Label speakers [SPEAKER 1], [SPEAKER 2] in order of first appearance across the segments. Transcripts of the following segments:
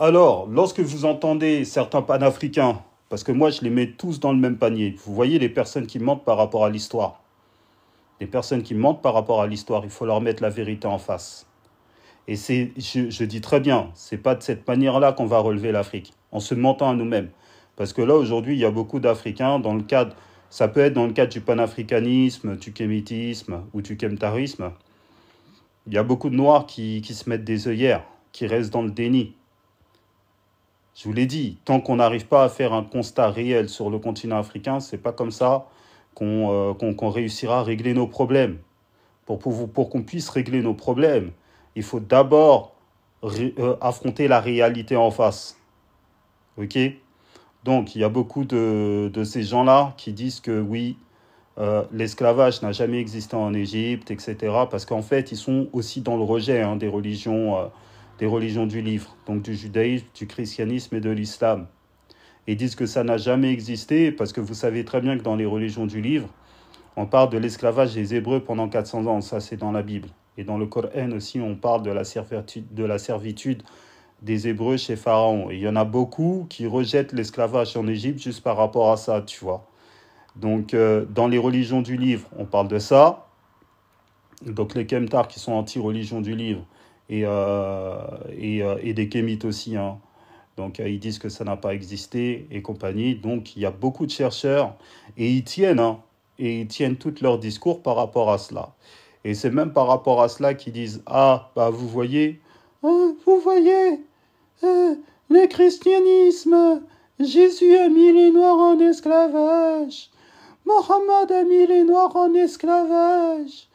[SPEAKER 1] Alors, lorsque vous entendez certains panafricains, parce que moi je les mets tous dans le même panier, vous voyez les personnes qui mentent par rapport à l'histoire. Les personnes qui mentent par rapport à l'histoire, il faut leur mettre la vérité en face. Et je dis très bien, c'est pas de cette manière-là qu'on va relever l'Afrique, en se mentant à nous-mêmes. Parce que là, aujourd'hui, il y a beaucoup d'Africains dans le cadre, ça peut être dans le cadre du panafricanisme, du kémitisme ou du kemtarisme. Il y a beaucoup de Noirs qui se mettent des œillères, qui restent dans le déni. Je vous l'ai dit, tant qu'on n'arrive pas à faire un constat réel sur le continent africain, c'est pas comme ça qu'on réussira à régler nos problèmes. Pour qu'on puisse régler nos problèmes, il faut d'abord affronter la réalité en face. Ok? Donc, il y a beaucoup de ces gens-là qui disent que oui, l'esclavage n'a jamais existé en Égypte, etc. Parce qu'en fait, ils sont aussi dans le rejet des religions du livre, donc du judaïsme, du christianisme et de l'islam. Ils disent que ça n'a jamais existé parce que vous savez très bien que dans les religions du livre, on parle de l'esclavage des Hébreux pendant 400 ans, ça c'est dans la Bible. Et dans le Coran aussi, on parle de la servitude des Hébreux chez Pharaon. Et il y en a beaucoup qui rejettent l'esclavage en Égypte juste par rapport à ça, tu vois. Donc, dans les religions du livre, on parle de ça. Donc, les Kemtars qui sont anti-religion du livre et des Kémites aussi, hein. Donc, ils disent que ça n'a pas existé et compagnie. Donc, il y a beaucoup de chercheurs et ils tiennent, hein, et ils tiennent tout leur discours par rapport à cela. Et c'est même par rapport à cela qu'ils disent, ah, bah, vous voyez, euh, le christianisme, Jésus a mis les Noirs en esclavage. Mohammed a mis les Noirs en esclavage.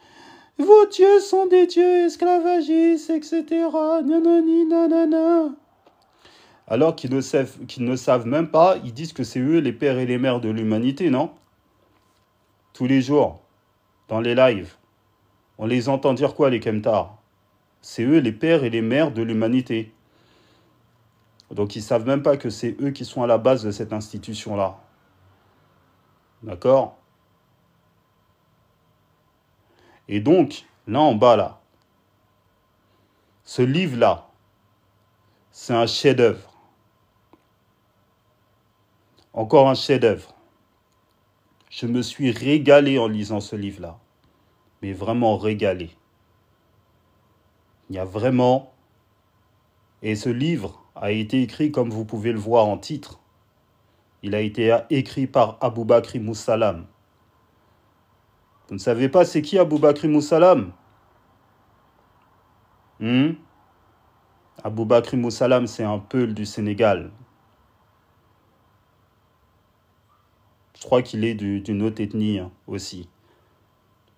[SPEAKER 1] Vos dieux sont des dieux esclavagistes, etc. Nanani, nanana. Alors qu'ils ne savent même pas, ils disent que c'est eux les pères et les mères de l'humanité, non? Tous les jours, dans les lives, on les entend dire quoi, les Kemtars? C'est eux les pères et les mères de l'humanité. Donc ils ne savent même pas que c'est eux qui sont à la base de cette institution-là. D'accord? Et donc, là en bas, là, ce livre-là, c'est un chef-d'œuvre. Encore un chef-d'œuvre. Je me suis régalé en lisant ce livre-là. Mais vraiment régalé. Il y a vraiment... Et ce livre a été écrit, comme vous pouvez le voir en titre. Il a été écrit par Aboubakry Moussalam. Vous ne savez pas c'est qui Aboubakry Moussalam? Aboubakry Moussalam, c'est un Peul du Sénégal. Je crois qu'il est d'une autre ethnie, hein, aussi.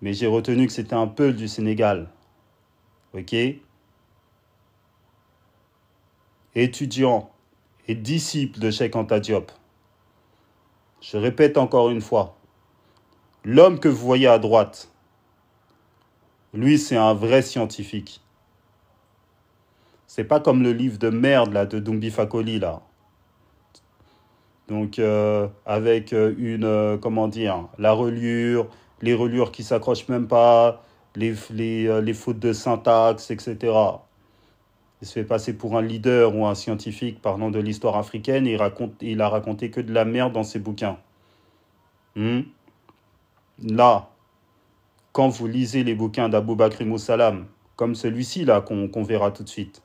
[SPEAKER 1] Mais j'ai retenu que c'était un Peul du Sénégal. Ok? Étudiant et disciple de Cheikh Anta Diop. Je répète encore une fois. L'homme que vous voyez à droite, lui, c'est un vrai scientifique. C'est pas comme le livre de merde là, de Dumbi Fakoli, là. Donc, avec comment dire, la reliure, les reliures qui s'accrochent même pas, les fautes de syntaxe, etc. Il se fait passer pour un leader ou un scientifique parlant de l'histoire africaine et il a raconté que de la merde dans ses bouquins. Là, quand vous lisez les bouquins d'Aboubakry Moussalam, comme celui-ci là qu'on verra tout de suite,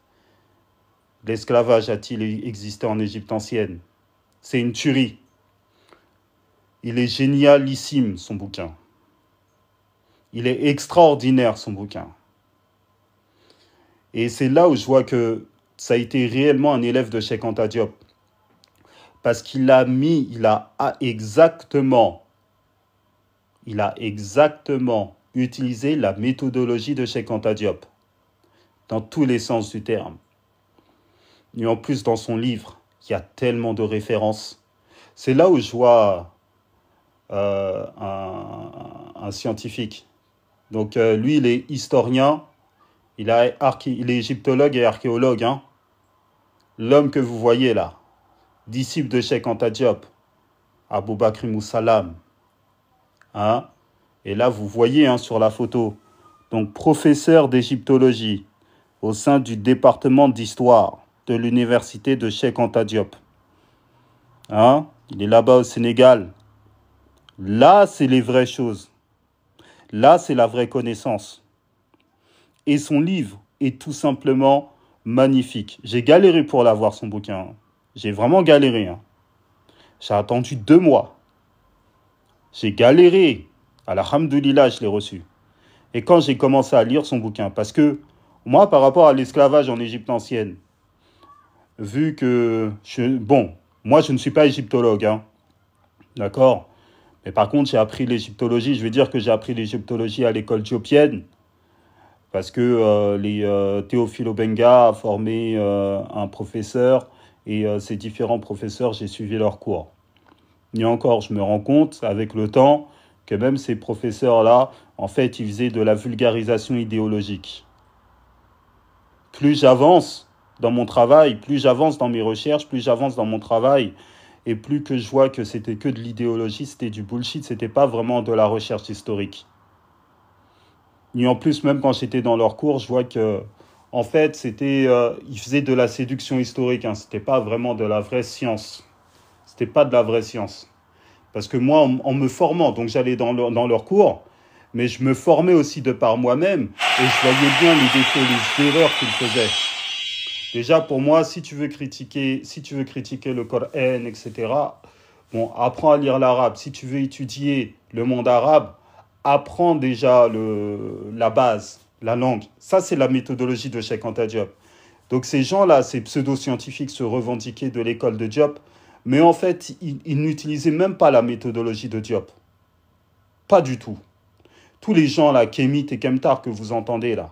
[SPEAKER 1] l'esclavage a-t-il existé en Égypte ancienne? C'est une tuerie. Il est génialissime, son bouquin. Il est extraordinaire, son bouquin. Et c'est là où je vois que ça a été réellement un élève de Cheikh Anta Diop. Parce qu'il a exactement utilisé la méthodologie de Cheikh Anta Diop. Dans tous les sens du terme. Et en plus, dans son livre, il y a tellement de références. C'est là où je vois un scientifique. Donc, lui, il est historien, il est égyptologue et archéologue. Hein. L'homme que vous voyez là, disciple de Cheikh Anta Diop, Aboubakry Moussalam. Hein. Et là, vous voyez hein, sur la photo, donc professeur d'égyptologie au sein du département d'histoire. de l'université de Cheikh Anta Diop. Hein? Il est là-bas au Sénégal. Là, c'est les vraies choses. Là, c'est la vraie connaissance. Et son livre est tout simplement magnifique. J'ai galéré pour l'avoir, son bouquin. J'ai vraiment galéré. Hein. J'ai attendu 2 mois. J'ai galéré. Alhamdoulilah, je l'ai reçu. Et quand j'ai commencé à lire son bouquin, parce que moi, par rapport à l'esclavage en Égypte ancienne, vu que... Bon, moi, je ne suis pas égyptologue, hein, d'accord? Mais par contre, j'ai appris l'égyptologie. Je vais dire que j'ai appris l'égyptologie à l'école diopienne, parce que Théophile Obenga a formé un professeur, et ces différents professeurs, j'ai suivi leurs cours. Et encore, je me rends compte, avec le temps, que même ces professeurs-là, en fait, ils faisaient de la vulgarisation idéologique. Plus j'avance dans mon travail, plus j'avance dans mes recherches, plus j'avance dans mon travail, et plus que je vois que c'était que de l'idéologie, c'était du bullshit, c'était pas vraiment de la recherche historique. Et en plus, même quand j'étais dans leurs cours, je vois que, en fait, ils faisaient de la séduction historique, hein, c'était pas vraiment de la vraie science. C'était pas de la vraie science. Parce que moi, en me formant, donc j'allais dans leurs cours, mais je me formais aussi de par moi-même, et je voyais bien les défauts, les erreurs qu'ils faisaient. Déjà, pour moi, si tu veux critiquer le Coran, etc., bon, apprends à lire l'arabe. Si tu veux étudier le monde arabe, apprends déjà la base, la langue. Ça, c'est la méthodologie de Cheikh Anta Diop. Donc ces gens-là, ces pseudo-scientifiques se revendiquaient de l'école de Diop, mais en fait, ils n'utilisaient même pas la méthodologie de Diop. Pas du tout. Tous les gens là, Kémit et Kemtar que vous entendez là,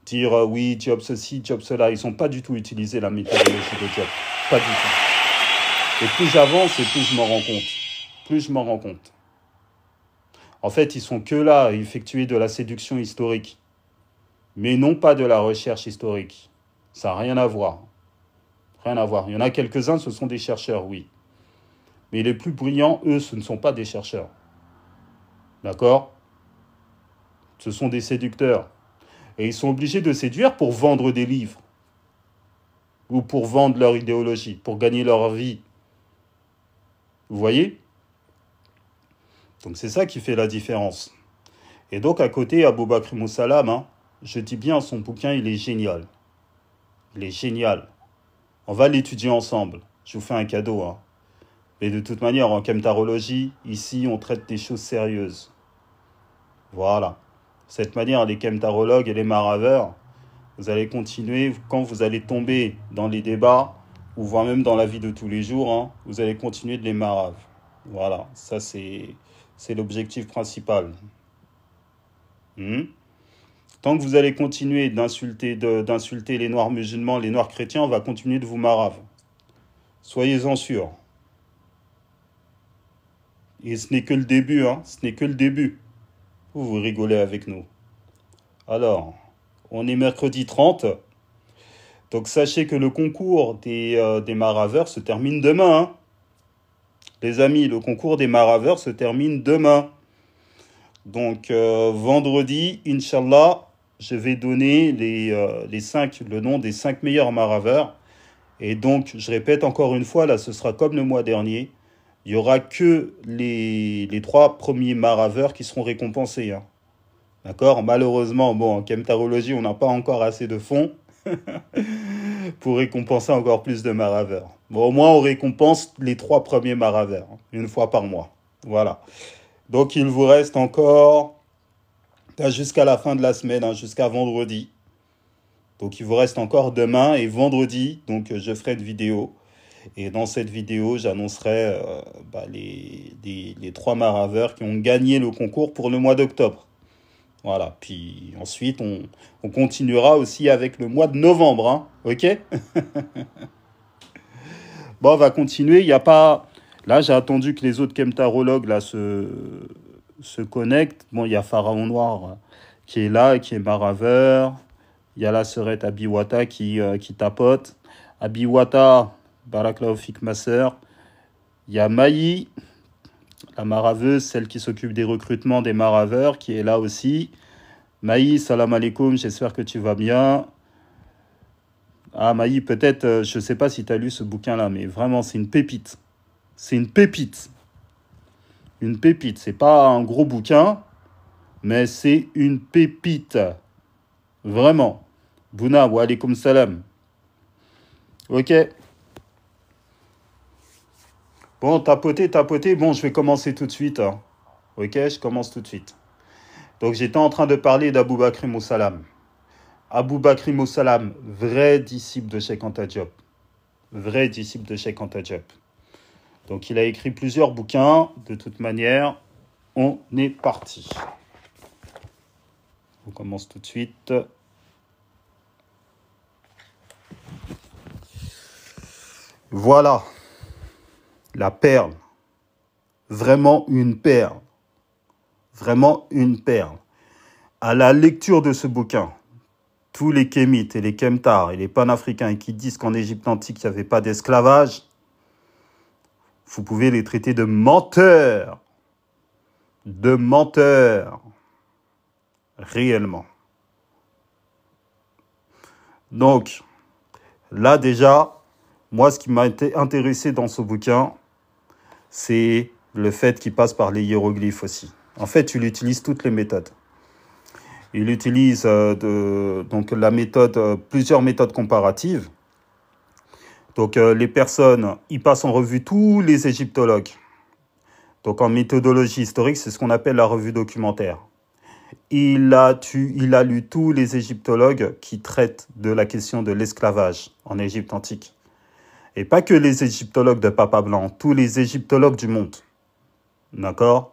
[SPEAKER 1] dire oui, Diop ceci, Diop cela, ils n'ont pas du tout utilisé la méthodologie de Diop. Pas du tout. Et plus j'avance et plus je m'en rends compte. Plus je m'en rends compte. En fait, ils sont que là à effectuer de la séduction historique, mais non pas de la recherche historique. Ça n'a rien à voir. Rien à voir. Il y en a quelques-uns, ce sont des chercheurs, oui. Mais les plus brillants, eux, ce ne sont pas des chercheurs. D'accord? Ce sont des séducteurs. Et ils sont obligés de séduire pour vendre des livres. Ou pour vendre leur idéologie, pour gagner leur vie. Vous voyez? Donc c'est ça qui fait la différence. Et donc à côté, Abou Bakr Moussalam, hein, je dis bien, son bouquin, il est génial. Il est génial. On va l'étudier ensemble. Je vous fais un cadeau. Hein. Mais de toute manière, en chemtarologie, ici, on traite des choses sérieuses. Voilà. De cette manière, les chemtarologues et les maraveurs, vous allez continuer, quand vous allez tomber dans les débats, ou voire même dans la vie de tous les jours, hein, vous allez continuer de les marave. Voilà, ça c'est l'objectif principal. Tant que vous allez continuer d'insulter les noirs musulmans, les noirs chrétiens, on va continuer de vous marave. Soyez-en sûrs. Et ce n'est que le début, hein, ce n'est que le début. Vous rigolez avec nous. Alors, on est mercredi 30. Donc sachez que le concours des maraveurs se termine demain. Hein. Les amis, le concours des maraveurs se termine demain. Donc vendredi, Inch'Allah, je vais donner le nom des 5 meilleurs maraveurs. Et donc, je répète encore une fois, là, ce sera comme le mois dernier. Il n'y aura que les 3 premiers maraveurs qui seront récompensés. Hein. D'accord? Malheureusement, bon, en chemtarologie, on n'a pas encore assez de fonds pour récompenser encore plus de maraveurs. Bon, au moins, on récompense les 3 premiers maraveurs, hein, une fois par mois. Voilà. Donc, il vous reste encore jusqu'à la fin de la semaine, hein, jusqu'à vendredi. Donc, il vous reste encore demain et vendredi. Donc, je ferai une vidéo. Et dans cette vidéo, j'annoncerai les 3 maraveurs qui ont gagné le concours pour le mois d'octobre. Voilà. Puis ensuite, on continuera aussi avec le mois de novembre. Hein, ok? Bon, on va continuer. Il n'y a pas... Là, j'ai attendu que les autres chemtarologues là, se connectent. Bon, il y a Pharaon Noir qui est là, qui est maraveur. Il y a la sœurette Abiwata qui tapote. Abiwata, Baraklaofik, ma sœur. Il y a Maï, la maraveuse, celle qui s'occupe des recrutements des maraveurs, qui est là aussi. Maï, salam alaikum, j'espère que tu vas bien. Ah, Maï, peut-être, je sais pas si tu as lu ce bouquin-là, mais vraiment, c'est une pépite. C'est une pépite. Une pépite. C'est pas un gros bouquin, mais c'est une pépite. Vraiment. Bouna, wa alaikum salam. Ok. Bon, tapoter, tapoter. Bon, je vais commencer tout de suite, hein. Ok, je commence tout de suite. Donc, j'étais en train de parler d'Abou Bakr Moussalam. Abou Bakr Moussalam, vrai disciple de Cheikh Anta Diop. Vrai disciple de Cheikh Anta Diop. Donc, il a écrit plusieurs bouquins. De toute manière, on est parti. On commence tout de suite. Voilà, la perle. Vraiment une perle. Vraiment une perle. À la lecture de ce bouquin, tous les kémites et les kemtars et les panafricains qui disent qu'en Égypte antique, il n'y avait pas d'esclavage, vous pouvez les traiter de menteurs. De menteurs. Réellement. Donc, là déjà, moi, ce qui m'a intéressé dans ce bouquin, c'est le fait qu'il passe par les hiéroglyphes aussi. En fait, il utilise toutes les méthodes. Il utilise donc la méthode, plusieurs méthodes comparatives. Donc les personnes, il passe en revue tous les égyptologues. Donc en méthodologie historique, c'est ce qu'on appelle la revue documentaire. Il a lu tous les égyptologues qui traitent de la question de l'esclavage en Égypte antique. Et pas que les égyptologues de Papa Blanc, tous les égyptologues du monde. D'accord?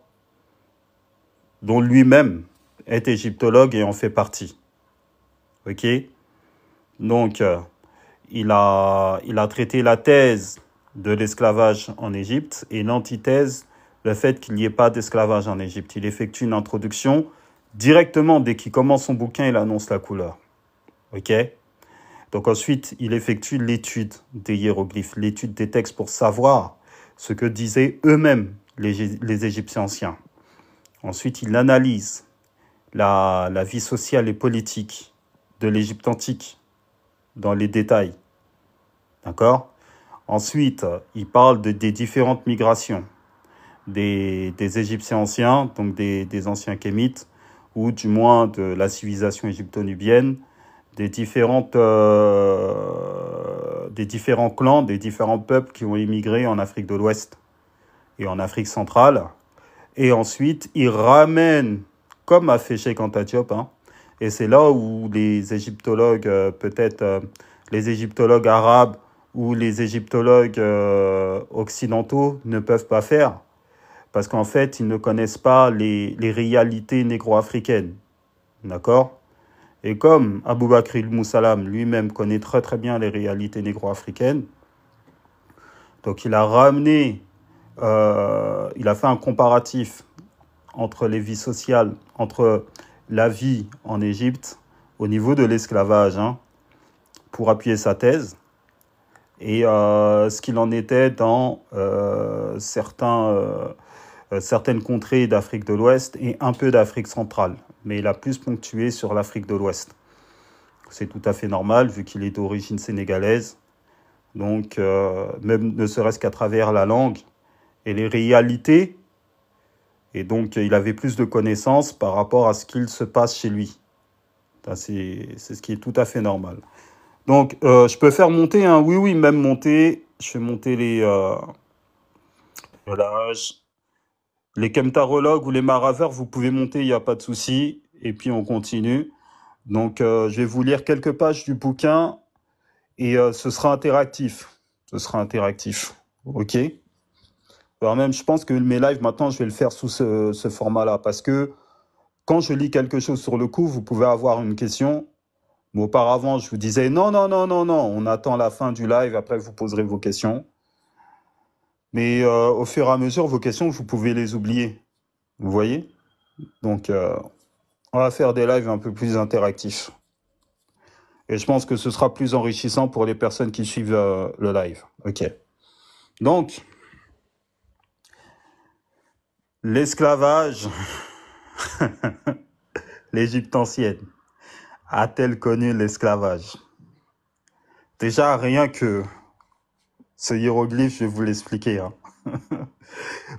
[SPEAKER 1] Dont lui-même est égyptologue et en fait partie. Ok? Donc, il a traité la thèse de l'esclavage en Égypte et l'antithèse, le fait qu'il n'y ait pas d'esclavage en Égypte. Il effectue une introduction directement, dès qu'il commence son bouquin, il annonce la couleur. Ok? Donc ensuite, il effectue l'étude des hiéroglyphes, l'étude des textes pour savoir ce que disaient eux-mêmes les Égyptiens anciens. Ensuite, il analyse la vie sociale et politique de l'Égypte antique dans les détails. D'accord? Ensuite, il parle des différentes migrations des Égyptiens anciens, donc des anciens kémites, ou du moins de la civilisation égypto-nubienne, des différents clans, des différents peuples qui ont émigré en Afrique de l'Ouest et en Afrique centrale. Et ensuite, il ramène, comme a fait Cheikh Anta Diop, hein, et c'est là où les égyptologues, les égyptologues arabes ou les égyptologues occidentaux ne peuvent pas faire, parce qu'en fait, ils ne connaissent pas les réalités négro-africaines. D'accord? Et comme Abou Bakr Moussalam lui-même connaît très très bien les réalités négro-africaines, donc il a ramené, il a fait un comparatif entre les vies sociales, entre la vie en Égypte au niveau de l'esclavage, hein, pour appuyer sa thèse, et ce qu'il en était dans certaines contrées d'Afrique de l'Ouest et un peu d'Afrique centrale. Mais il a plus ponctué sur l'Afrique de l'Ouest. C'est tout à fait normal, vu qu'il est d'origine sénégalaise. Donc, même ne serait-ce qu'à travers la langue et les réalités. Et donc, il avait plus de connaissances par rapport à ce qu'il se passe chez lui. C'est ce qui est tout à fait normal. Donc, je peux faire monter, hein, oui, même monter. Je fais monter les kemtarologues ou les maraveurs, vous pouvez monter, il n'y a pas de souci. Et puis, on continue. Donc, je vais vous lire quelques pages du bouquin et ce sera interactif. Ce sera interactif. OK? Alors même, je pense que mes lives, maintenant, je vais le faire sous ce format-là. Parce que quand je lis quelque chose sur le coup, vous pouvez avoir une question. Mais auparavant, je vous disais non, non, non, non, non. On attend la fin du live, après vous poserez vos questions. Mais au fur et à mesure, vos questions, vous pouvez les oublier. Vous voyez? Donc, on va faire des lives un peu plus interactifs. Et je pense que ce sera plus enrichissant pour les personnes qui suivent le live. OK. Donc, l'esclavage, l'Égypte ancienne, a-t-elle connu l'esclavage? Déjà, rien que ce hiéroglyphe, je vais vous l'expliquer, hein.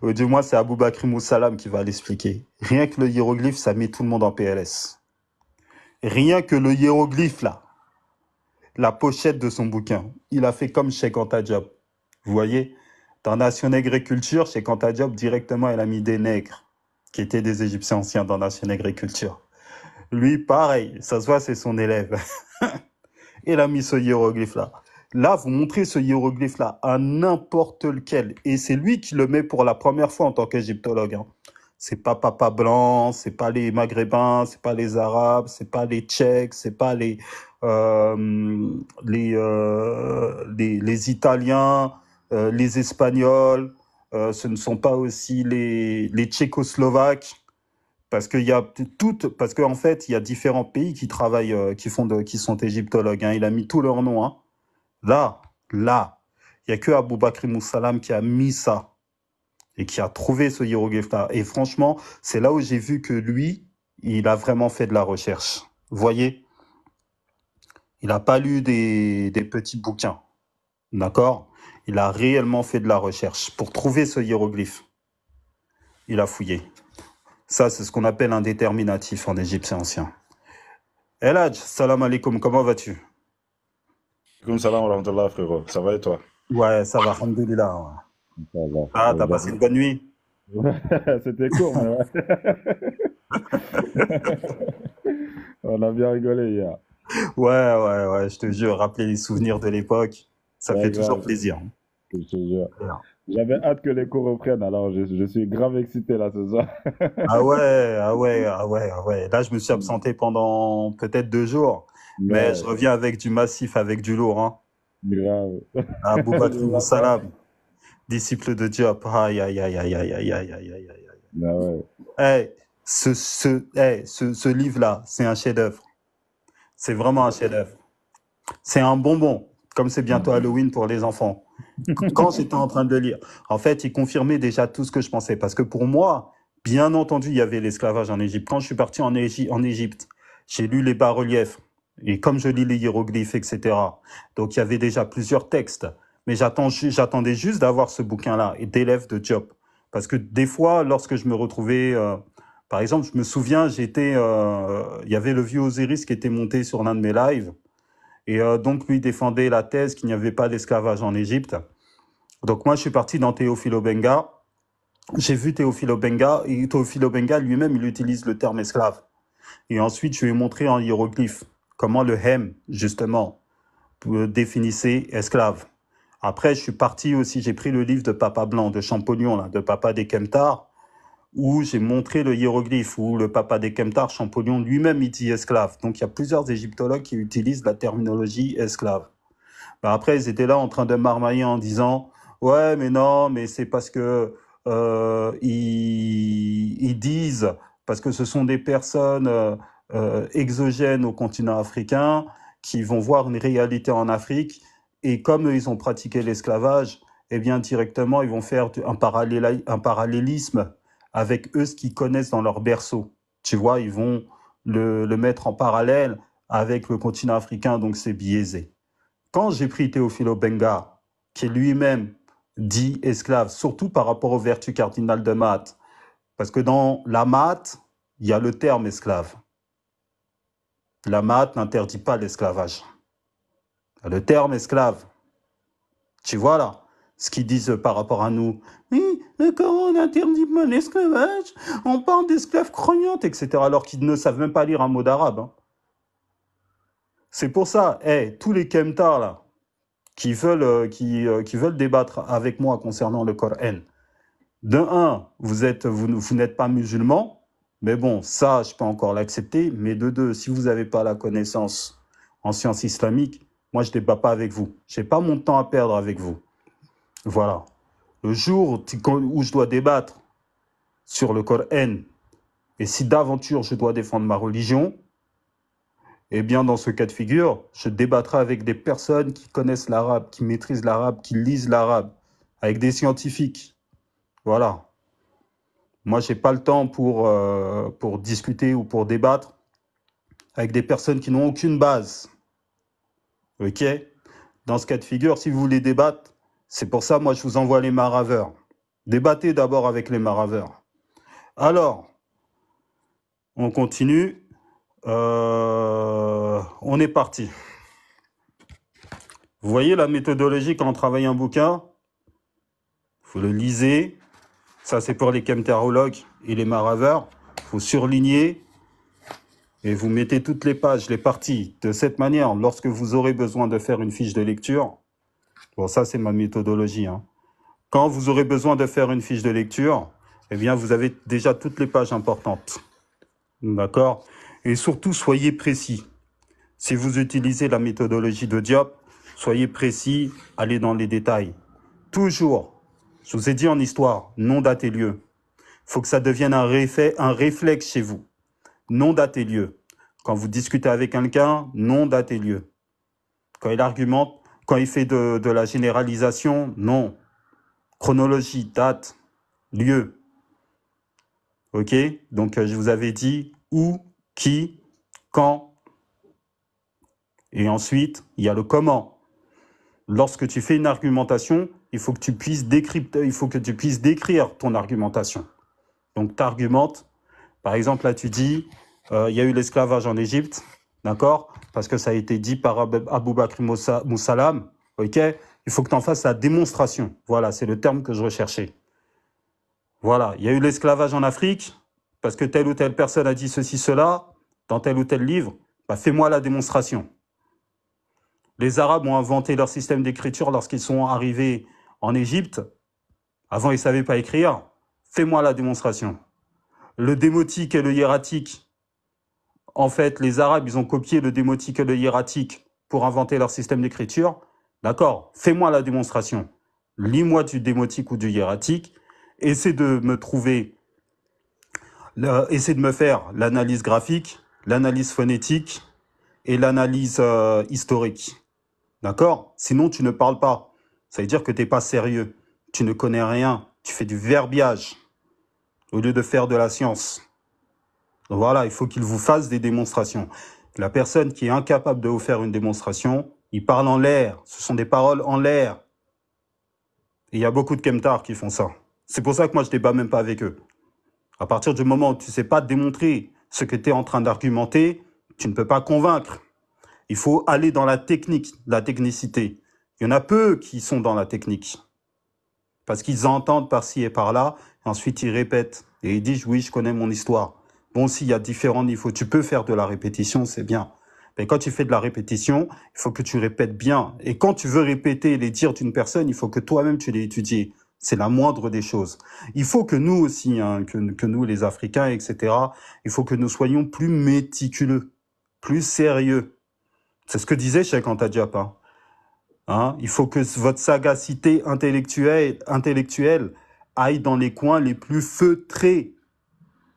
[SPEAKER 1] Ou du moins, c'est Aboubakry Moussalam qui va l'expliquer. Rien que le hiéroglyphe, ça met tout le monde en PLS. Rien que le hiéroglyphe, là, la pochette de son bouquin, il a fait comme Cheikh Anta Diop. Vous voyez, dans Nation Nègre et Culture, Cheikh Anta Diop, directement, il a mis des nègres, qui étaient des Égyptiens anciens dans Nation Nègre et Culture. Lui, pareil, ça se voit, c'est son élève. Il a mis ce hiéroglyphe-là. Là, vous montrez ce hiéroglyphe-là à n'importe lequel. Et c'est lui qui le met pour la première fois en tant qu'égyptologue, hein. C'est pas Papa Blanc, c'est pas les Maghrébins, c'est pas les Arabes, c'est pas les Tchèques, c'est pas les Italiens, les Espagnols, ce ne sont pas aussi les Tchécoslovaques. Parce qu'il y a parce qu'en fait, il y a différents pays qui travaillent, qui sont égyptologues, hein. Il a mis tous leurs noms, hein. Là, là, il y a que Aboubakry Moussalam qui a mis ça et qui a trouvé ce hiéroglyphe-là. Et franchement, c'est là où j'ai vu que lui, il a vraiment fait de la recherche. Vous voyez, il n'a pas lu des petits bouquins, d'accord? Il a réellement fait de la recherche pour trouver ce hiéroglyphe. Il a fouillé. Ça, c'est ce qu'on appelle un déterminatif en égyptien ancien. El Hadj, salam alaikum, comment vas-tu?
[SPEAKER 2] Comme salam wa rahmatullah, frérot. Ça va et toi?
[SPEAKER 1] Ouais, ça va, alhamdoulilah, ouais.
[SPEAKER 2] Ça va.
[SPEAKER 1] Ah, t'as passé une bonne nuit?
[SPEAKER 2] C'était court, mais ouais. On a bien rigolé hier.
[SPEAKER 1] Ouais, ouais, ouais, je te jure, rappeler les souvenirs de l'époque, ça
[SPEAKER 2] Ouais,
[SPEAKER 1] fait toujours
[SPEAKER 2] grave,
[SPEAKER 1] plaisir.
[SPEAKER 2] je te jure.
[SPEAKER 1] Bien.
[SPEAKER 2] J'avais hâte que les cours reprennent, alors je suis grave excité là ce soir.
[SPEAKER 1] Ah ouais, ah ouais, ah ouais, ah ouais. Là, je me suis absenté pendant peut-être 2 jours, mais je
[SPEAKER 2] Ouais,
[SPEAKER 1] reviens avec du massif, avec du lourd, hein.
[SPEAKER 2] grave.
[SPEAKER 1] Ah, Aboubakry
[SPEAKER 2] Je m'attends.
[SPEAKER 1] Moussalam, disciple de Diop. Aïe, aïe, aïe, aïe, aïe, aïe, aïe, aïe, aïe, aïe.
[SPEAKER 2] Ah ouais.
[SPEAKER 1] Eh, ce livre-là, c'est un chef-d'œuvre. C'est vraiment un chef-d'œuvre. C'est un bonbon, comme c'est bientôt Halloween pour les enfants. Quand j'étais en train de le lire, en fait, il confirmait déjà tout ce que je pensais. Parce que pour moi, bien entendu, il y avait l'esclavage en Égypte. Quand je suis parti en Égypte, j'ai lu les bas-reliefs. Et comme je lis les hiéroglyphes, etc. Donc, il y avait déjà plusieurs textes. Mais j'attendais juste d'avoir ce bouquin-là, et d'élèves de Diop. Parce que des fois, lorsque je me retrouvais, par exemple, je me souviens, il y avait le vieux Osiris qui était monté sur l'un de mes lives. Et donc, lui défendait la thèse qu'il n'y avait pas d'esclavage en Égypte. Donc moi, je suis parti dans Théophile Obenga. J'ai vu Théophile Obenga, et Théophile Obenga lui-même, il utilise le terme esclave. Et ensuite, je lui ai montré en hiéroglyphe comment le hem, justement, définissait esclave. Après, je suis parti aussi, j'ai pris le livre de Papa Blanc, de Champollion, là, de Papa des Kemtars, où j'ai montré le hiéroglyphe, où le Papa des Kemtars, Champollion, lui-même, il dit esclave. Donc, il y a plusieurs égyptologues qui utilisent la terminologie esclave. Ben après, ils étaient là en train de marmailler en disant, ouais, mais non, mais c'est parce que ils disent, parce que ce sont des personnes exogènes au continent africain qui vont voir une réalité en Afrique et comme eux, ils ont pratiqué l'esclavage, eh bien directement, ils vont faire un parallélisme avec eux, ce qu'ils connaissent dans leur berceau. Tu vois, ils vont le mettre en parallèle avec le continent africain, donc c'est biaisé. Quand j'ai pris Théophile Obenga, qui lui-même dit esclave, surtout par rapport aux vertus cardinales de Math, parce que dans la Math, il y a le terme esclave. La Math n'interdit pas l'esclavage. Le terme esclave, tu vois là, ce qu'ils disent par rapport à nous. Oui, le Coran n'interdit pas l'esclavage, on parle d'esclaves croyantes, etc. Alors qu'ils ne savent même pas lire un mot d'arabe, hein. C'est pour ça, tous les Kemtars là, qui veulent débattre avec moi concernant le Coran. De un, vous n'êtes pas musulman, mais bon, ça, je peux encore l'accepter. Mais de deux, si vous n'avez pas la connaissance en sciences islamiques, moi, je ne débat pas avec vous. Je n'ai pas mon temps à perdre avec vous. Voilà. Le jour où je dois débattre sur le Coran, et si d'aventure je dois défendre ma religion, eh bien, dans ce cas de figure, je débattrai avec des personnes qui connaissent l'arabe, qui maîtrisent l'arabe, qui lisent l'arabe, avec des scientifiques. Voilà. Moi, j'ai pas le temps pour discuter ou pour débattre avec des personnes qui n'ont aucune base. OK? Dans ce cas de figure, si vous voulez débattre, c'est pour ça, moi, je vous envoie les maraveurs. Débattez d'abord avec les maraveurs. Alors, on continue. On est parti. Vous voyez la méthodologie quand on travaille un bouquin? Vous le lisez. Ça, c'est pour les chemtérologues et les maraveurs. Il faut surligner et vous mettez toutes les pages, les parties. De cette manière, lorsque vous aurez besoin de faire une fiche de lecture, bon, ça, c'est ma méthodologie, hein. Quand vous aurez besoin de faire une fiche de lecture, eh bien, vous avez déjà toutes les pages importantes. D'accord? Et surtout, soyez précis. Si vous utilisez la méthodologie de Diop, soyez précis, allez dans les détails. Toujours, je vous ai dit en histoire, nom, date et lieu. Il faut que ça devienne un réflexe chez vous. Nom, date et lieu. Quand vous discutez avec quelqu'un, nom, date et lieu. Quand il argumente, quand il fait de la généralisation, non. Chronologie, date, lieu. Ok? Donc, je vous avais dit où, qui, quand. Et ensuite, il y a le comment. Lorsque tu fais une argumentation, il faut que tu puisses décrire ton argumentation. Donc, tu argumentes. Par exemple, là, tu dis, il y a eu l'esclavage en Égypte, d'accord? Parce que ça a été dit par Abou Bakr Moussalam, ok? Il faut que tu en fasses la démonstration. Voilà, c'est le terme que je recherchais. Voilà, il y a eu l'esclavage en Afrique, parce que telle ou telle personne a dit ceci, cela, dans tel ou tel livre, bah, fais-moi la démonstration. Les Arabes ont inventé leur système d'écriture lorsqu'ils sont arrivés en Égypte. Avant, ils ne savaient pas écrire. Fais-moi la démonstration. Le démotique et le hiératique. En fait, les Arabes, ils ont copié le démotique et le hiératique pour inventer leur système d'écriture. D'accord, fais-moi la démonstration. Lis-moi du démotique ou du hiératique. Essaie de me trouver, essaie de me faire l'analyse graphique, l'analyse phonétique et l'analyse historique. D'accord? Sinon, tu ne parles pas. Ça veut dire que tu n'es pas sérieux. Tu ne connais rien. Tu fais du verbiage au lieu de faire de la science. Donc voilà, il faut qu'il vous fasse des démonstrations. La personne qui est incapable de vous faire une démonstration, il parle en l'air. Ce sont des paroles en l'air. Et il y a beaucoup de chemtards qui font ça. C'est pour ça que moi, je ne débat même pas avec eux. À partir du moment où tu ne sais pas démontrer ce que tu es en train d'argumenter, tu ne peux pas convaincre. Il faut aller dans la technique, la technicité. Il y en a peu qui sont dans la technique. Parce qu'ils entendent par-ci et par-là, et ensuite ils répètent. Et ils disent, oui, je connais mon histoire. Bon, s'il y a différents niveaux, tu peux faire de la répétition, c'est bien. Mais quand tu fais de la répétition, il faut que tu répètes bien. Et quand tu veux répéter les dires d'une personne, il faut que toi-même tu l'aies étudié. C'est la moindre des choses. Il faut que nous aussi, hein, que nous les Africains, etc., il faut que nous soyons plus méticuleux, plus sérieux. C'est ce que disait Cheikh Anta Diop. Hein, il faut que votre sagacité intellectuelle aille dans les coins les plus feutrés.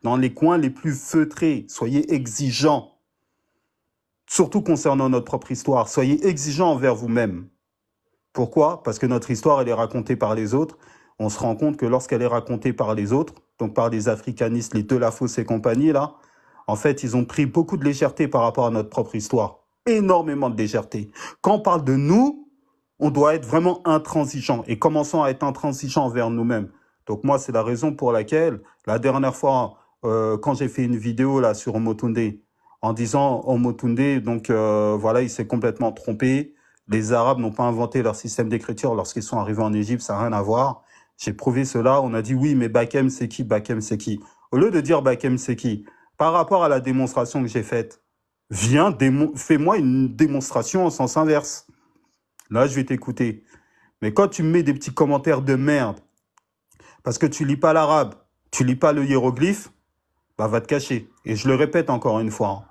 [SPEAKER 1] Dans les coins les plus feutrés. Soyez exigeants. Surtout concernant notre propre histoire. Soyez exigeants envers vous-même. Pourquoi? Parce que notre histoire, elle est racontée par les autres. On se rend compte que lorsqu'elle est racontée par les autres, donc par les africanistes, les Delafosse et compagnie, là, en fait, ils ont pris beaucoup de légèreté par rapport à notre propre histoire. Énormément de légèreté. Quand on parle de nous, on doit être vraiment intransigeant. Et commençons à être intransigeants envers nous-mêmes. Donc moi, c'est la raison pour laquelle, la dernière fois, quand j'ai fait une vidéo là sur Omotunde, en disant Omotunde, donc voilà, il s'est complètement trompé. Les Arabes n'ont pas inventé leur système d'écriture lorsqu'ils sont arrivés en Égypte, ça n'a rien à voir. J'ai prouvé cela, on a dit oui, mais Bakem c'est qui? Bakem c'est qui? Au lieu de dire Bakem c'est qui, par rapport à la démonstration que j'ai faite, viens, fais-moi une démonstration en sens inverse. Là, je vais t'écouter. Mais quand tu me mets des petits commentaires de merde, parce que tu lis pas l'arabe, tu lis pas le hiéroglyphe, bah va te cacher. Et je le répète encore une fois.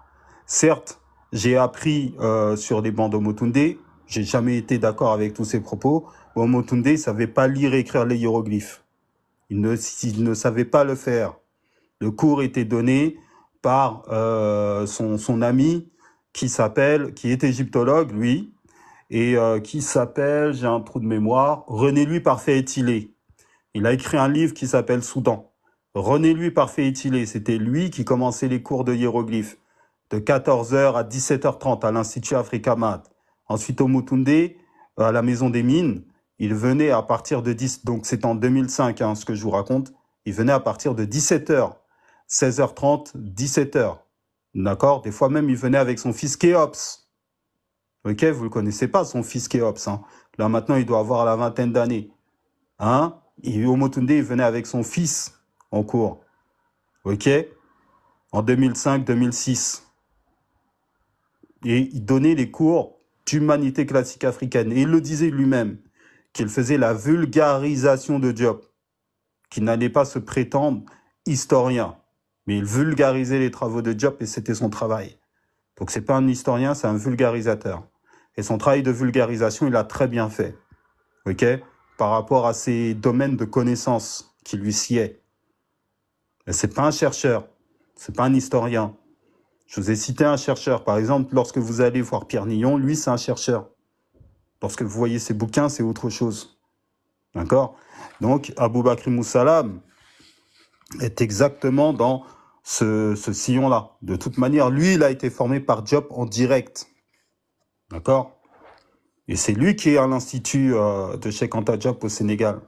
[SPEAKER 1] Certes, j'ai appris sur les bancs d'Omotunde, j'ai jamais été d'accord avec tous ses propos. Omotunde ne savait pas lire et écrire les hiéroglyphes. Il ne savait pas le faire. Le cours était donné par son ami qui est égyptologue, lui, et qui s'appelle, j'ai un trou de mémoire, René-Louis Parfait-Étilé. Il a écrit un livre qui s'appelle Soudan. René-Louis Parfait-Étilé, c'était lui qui commençait les cours de hiéroglyphes de 14h à 17h30 à l'Institut Africa Mat. Ensuite, Omotunde, à la maison des mines, il venait à partir de 10, donc c'est en 2005, hein, ce que je vous raconte, il venait à partir de 17h, 16h30, 17h. D'accord? Des fois même, il venait avec son fils Kéops. Ok? Vous le connaissez pas, son fils Kéops, hein. Là, maintenant, il doit avoir la vingtaine d'années. Hein? Et Omotunde, il venait avec son fils en cours. Ok? En 2005-2006. Et il donnait les cours d'humanité classique africaine. Et il le disait lui-même, qu'il faisait la vulgarisation de Diop, qu'il n'allait pas se prétendre historien, mais il vulgarisait les travaux de Diop et c'était son travail. Donc c'est pas un historien, c'est un vulgarisateur. Et son travail de vulgarisation, il l'a très bien fait. Ok? Par rapport à ses domaines de connaissances qui lui sied. Mais c'est pas un chercheur, c'est pas un historien. Je vous ai cité un chercheur. Par exemple, lorsque vous allez voir Pierre Nillon, lui, c'est un chercheur. Lorsque vous voyez ses bouquins, c'est autre chose. D'accord? Donc, Aboubakry Moussalam est exactement dans ce sillon-là. De toute manière, lui, il a été formé par Diop en direct. D'accord? Et c'est lui qui est à l'institut de Cheikh Anta Diop au Sénégal.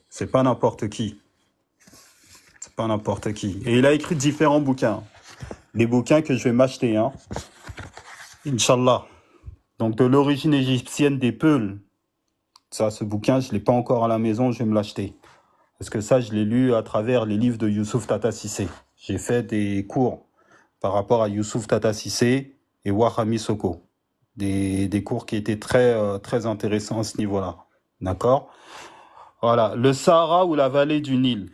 [SPEAKER 1] C'est pas n'importe qui. C'est pas n'importe qui. Et il a écrit différents bouquins. Les bouquins que je vais m'acheter, hein. Inch'Allah. Donc, de l'origine égyptienne des Peuls. Ça, ce bouquin, je ne l'ai pas encore à la maison, je vais me l'acheter. Parce que ça, je l'ai lu à travers les livres de Youssouf Tata Sissé. J'ai fait des cours par rapport à Youssouf Tata Sissé et Wahami Soko. Des cours qui étaient très intéressants à ce niveau-là. D'accord? Voilà. Le Sahara ou la vallée du Nil.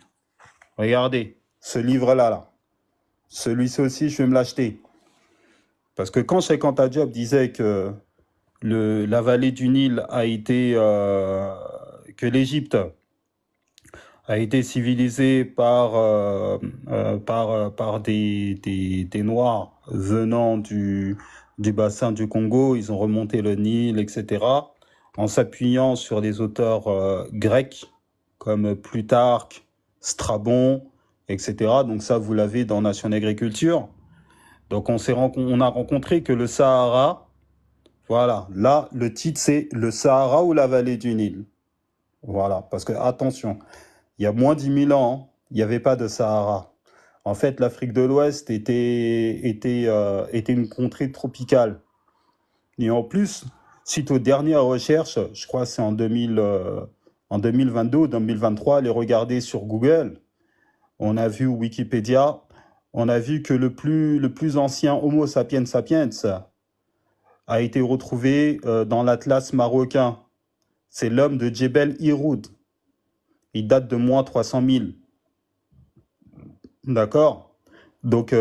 [SPEAKER 1] Regardez, ce livre-là, là. Celui-ci aussi, je vais me l'acheter. Parce que quand Cheikh Anta Diop disait que la vallée du Nil a été... que l'Égypte a été civilisée par des Noirs venant du bassin du Congo, ils ont remonté le Nil, etc., en s'appuyant sur des auteurs grecs comme Plutarque, Strabon, etc. Donc ça, vous l'avez dans Nation Agriculture. Donc on a rencontré que le Sahara, voilà, là, le titre c'est le Sahara ou la vallée du Nil. Voilà, parce que attention, il y a moins de 10 000 ans, il n'y avait pas de Sahara. En fait, l'Afrique de l'Ouest était une contrée tropicale. Et en plus, suite aux dernières recherches, je crois que c'est en 2022 ou 2023, les regarder sur Google, on a vu Wikipédia, on a vu que le plus ancien Homo sapiens sapiens a été retrouvé dans l'Atlas marocain. C'est l'homme de Djebel Iroud. Il date de moins 300 000. D'accord? Donc,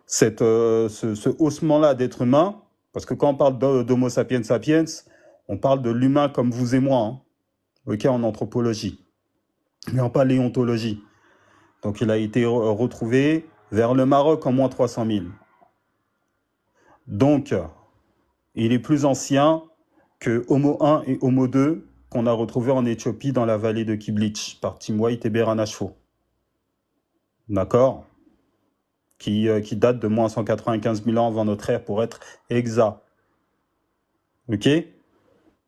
[SPEAKER 1] ce haussement-là d'être humain, parce que quand on parle d'Homo sapiens sapiens, on parle de l'humain comme vous et moi, hein, ok, en anthropologie, mais en paléontologie. Donc, il a été retrouvé vers le Maroc en moins 300 000. Donc, il est plus ancien que Homo 1 et Homo 2 qu'on a retrouvé en Éthiopie dans la vallée de Kiblitch par Tim White et Beranachfo. D'accord? Qui date de moins 195 000 ans avant notre ère pour être exact. Ok?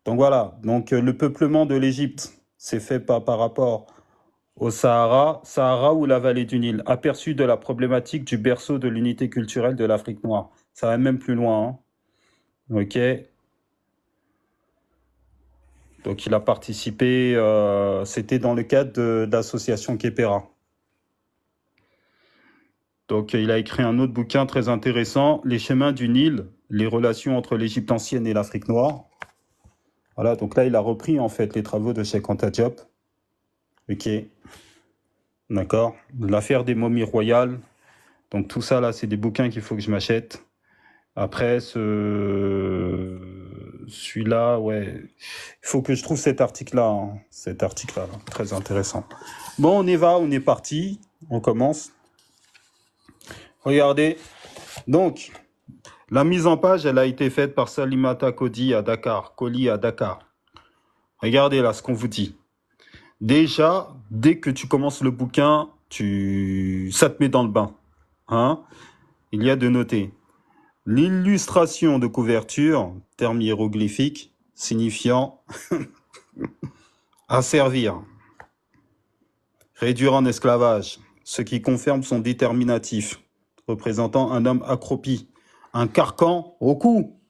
[SPEAKER 1] Donc voilà, donc le peuplement de l'Égypte s'est fait par rapport au Sahara ou la vallée du Nil, aperçu de la problématique du berceau de l'unité culturelle de l'Afrique noire. Ça va même plus loin, hein. Ok? Donc il a participé, c'était dans le cadre d'association Kepera. Donc il a écrit un autre bouquin très intéressant, Les chemins du Nil, les relations entre l'Égypte ancienne et l'Afrique noire. Voilà, donc là il a repris en fait les travaux de Cheikh Anta Diop. Ok, d'accord. L'affaire des momies royales. Donc tout ça là, c'est des bouquins qu'il faut que je m'achète. Après, celui-là, ouais, il faut que je trouve cet article-là, hein. Cet article-là, là, très intéressant. Bon, on y va, on est parti, on commence. Regardez, donc, la mise en page, elle a été faite par Salimata Koli à Dakar. Regardez là ce qu'on vous dit. Déjà, dès que tu commences le bouquin, ça te met dans le bain. Hein? Il y a de noter. L'illustration de couverture, terme hiéroglyphique, signifiant asservir, réduire en esclavage, ce qui confirme son déterminatif, représentant un homme accroupi, un carcan au cou.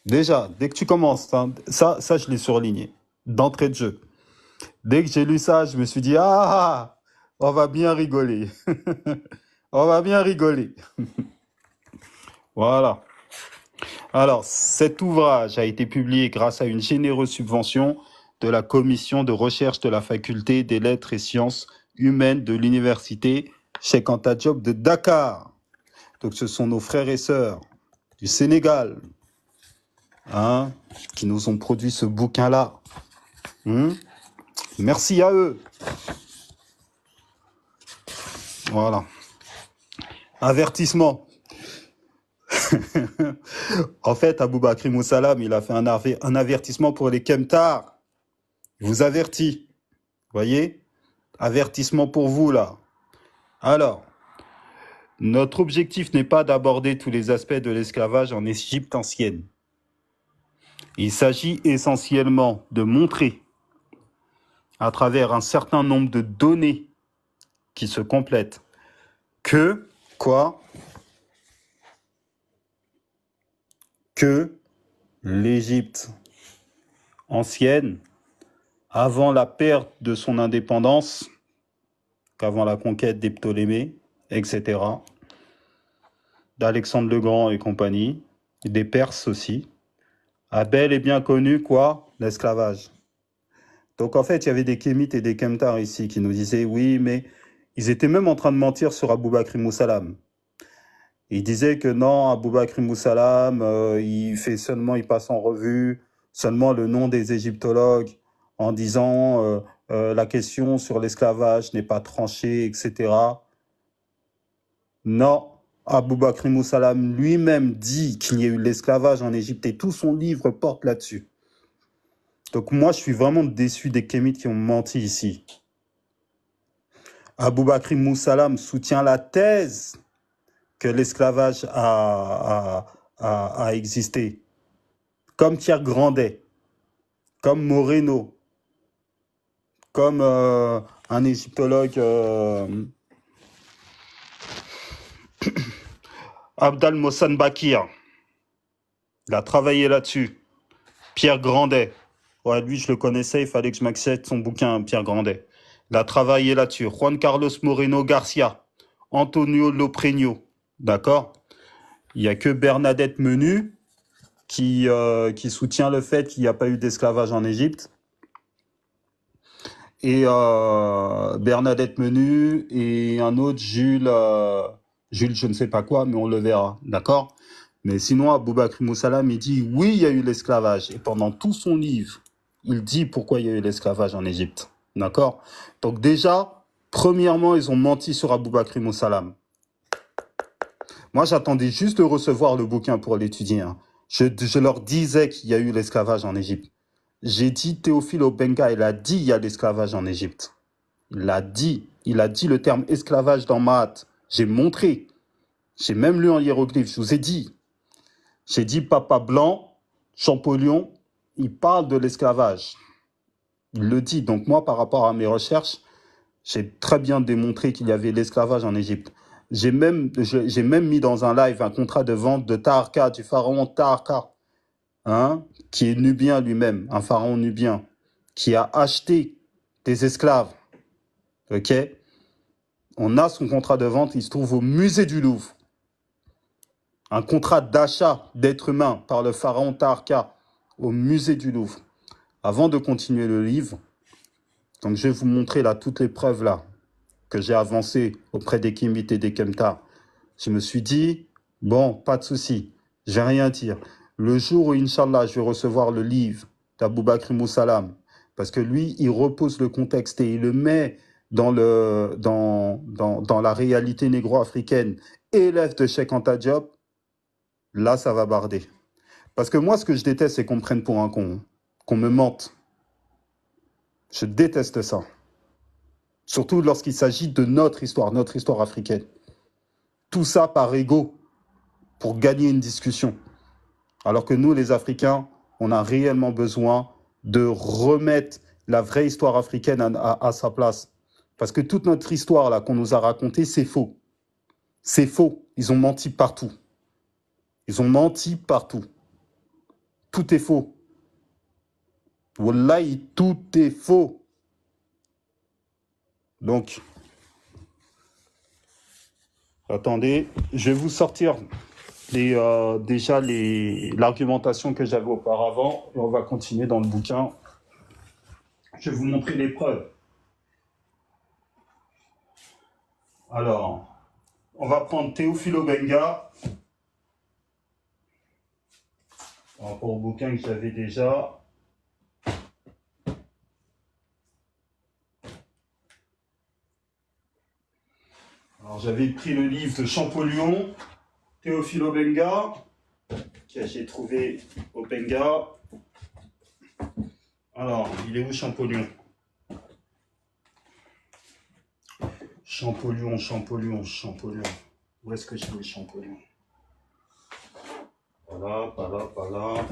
[SPEAKER 1] Déjà, dès que tu commences, hein, ça je l'ai surligné, d'entrée de jeu. Dès que j'ai lu ça, je me suis dit, ah, on va bien rigoler. On va bien rigoler. Voilà. Alors, cet ouvrage a été publié grâce à une généreuse subvention de la commission de recherche de la faculté des lettres et sciences humaines de l'université Cheikh Anta Diop de Dakar. Donc, ce sont nos frères et sœurs du Sénégal, hein, qui nous ont produit ce bouquin-là. Merci à eux. Voilà. Avertissement. En fait, Aboubakry Moussalam, il a fait un avertissement pour les Kemtars. Je vous avertis. Voyez? Avertissement pour vous, là. Alors, notre objectif n'est pas d'aborder tous les aspects de l'esclavage en Égypte ancienne. Il s'agit essentiellement de montrer, à travers un certain nombre de données qui se complètent, que, quoi? Que l'Égypte ancienne, avant la perte de son indépendance, qu'avant la conquête des Ptolémées, etc., d'Alexandre le Grand et compagnie, des Perses aussi, a bel et bien connu quoi? L'esclavage. Donc en fait, il y avait des Kémites et des Kemtars ici qui nous disaient oui, mais ils étaient même en train de mentir sur Aboubakry Moussalam. Ils disaient que non, Aboubakry Moussalam, il passe en revue seulement le nom des égyptologues en disant la question sur l'esclavage n'est pas tranchée, etc. Non, Aboubakry Moussalam lui-même dit qu'il y a eu l'esclavage en Égypte et tout son livre porte là-dessus. Donc moi, je suis vraiment déçu des Kémites qui ont menti ici. Aboubakry Moussalam soutient la thèse que l'esclavage a existé. Comme Pierre Grandet, comme Moreno, comme un égyptologue Abdal Mohsen Bakir. Il a travaillé là-dessus. Pierre Grandet. Ouais, lui, je le connaissais, il fallait que je m'accepte son bouquin, Pierre Grandet. Il a travaillé là-dessus. Juan Carlos Moreno Garcia. Antonio Lopreño. D'accord? Il n'y a que Bernadette Menu qui soutient le fait qu'il n'y a pas eu d'esclavage en Égypte. Et Bernadette Menu et un autre, Jules, je ne sais pas quoi, mais on le verra. D'accord? Mais sinon, Aboubakry Moussalam, il dit oui, il y a eu l'esclavage. Et pendant tout son livre, il dit pourquoi il y a eu l'esclavage en Égypte. D'accord? Donc déjà, premièrement, ils ont menti sur Aboubakry Moussalam. Moi, j'attendais juste de recevoir le bouquin pour l'étudier. Hein. Je leur disais qu'il y a eu l'esclavage en Égypte. J'ai dit Théophile Obenga, il a dit il y a l'esclavage en Égypte. Il a dit le terme esclavage dans Mahat. J'ai montré. J'ai même lu en hiéroglyphe, je vous ai dit. J'ai dit Papa Blanc, Champollion, il parle de l'esclavage. Il le dit. Donc moi, par rapport à mes recherches, j'ai très bien démontré qu'il y avait l'esclavage en Égypte. J'ai même mis dans un live un contrat de vente de Taharqa, du pharaon Taharqa, hein, qui est nubien lui-même, un pharaon nubien, qui a acheté des esclaves. Ok? On a son contrat de vente, il se trouve au musée du Louvre. Un contrat d'achat d'êtres humains par le pharaon Taharqa au musée du Louvre. Avant de continuer le livre, donc je vais vous montrer là toutes les preuves là que j'ai avancées auprès des Kémites et des Kemtars. Je me suis dit, bon, pas de souci, je vais rien dire. Le jour où, Inch'Allah, je vais recevoir le livre d'Aboubakry Moussalam, parce que lui, il repose le contexte et il le met dans la réalité négro-africaine, élève de Cheikh Anta Diop, là, ça va barder. Parce que moi, ce que je déteste, c'est qu'on me prenne pour un con, qu'on me mente. Je déteste ça. Surtout lorsqu'il s'agit de notre histoire africaine. Tout ça par ego, pour gagner une discussion. Alors que nous, les Africains, on a réellement besoin de remettre la vraie histoire africaine à sa place. Parce que toute notre histoire là qu'on nous a racontée, c'est faux. C'est faux. Ils ont menti partout. Ils ont menti partout. Tout est faux. Wallahi, tout est faux. Donc, attendez, je vais vous sortir déjà l'argumentation que j'avais auparavant et on va continuer dans le bouquin. Je vais vous montrer les preuves. Alors, on va prendre Théophile Obenga. Par rapport au bouquin que j'avais déjà. Alors, j'avais pris le livre de Champollion, Théophile Obenga, que j'ai trouvé Obenga. Alors, il est où Champollion? Champollion. Où est-ce que je mets Champollion? Voilà, pas là.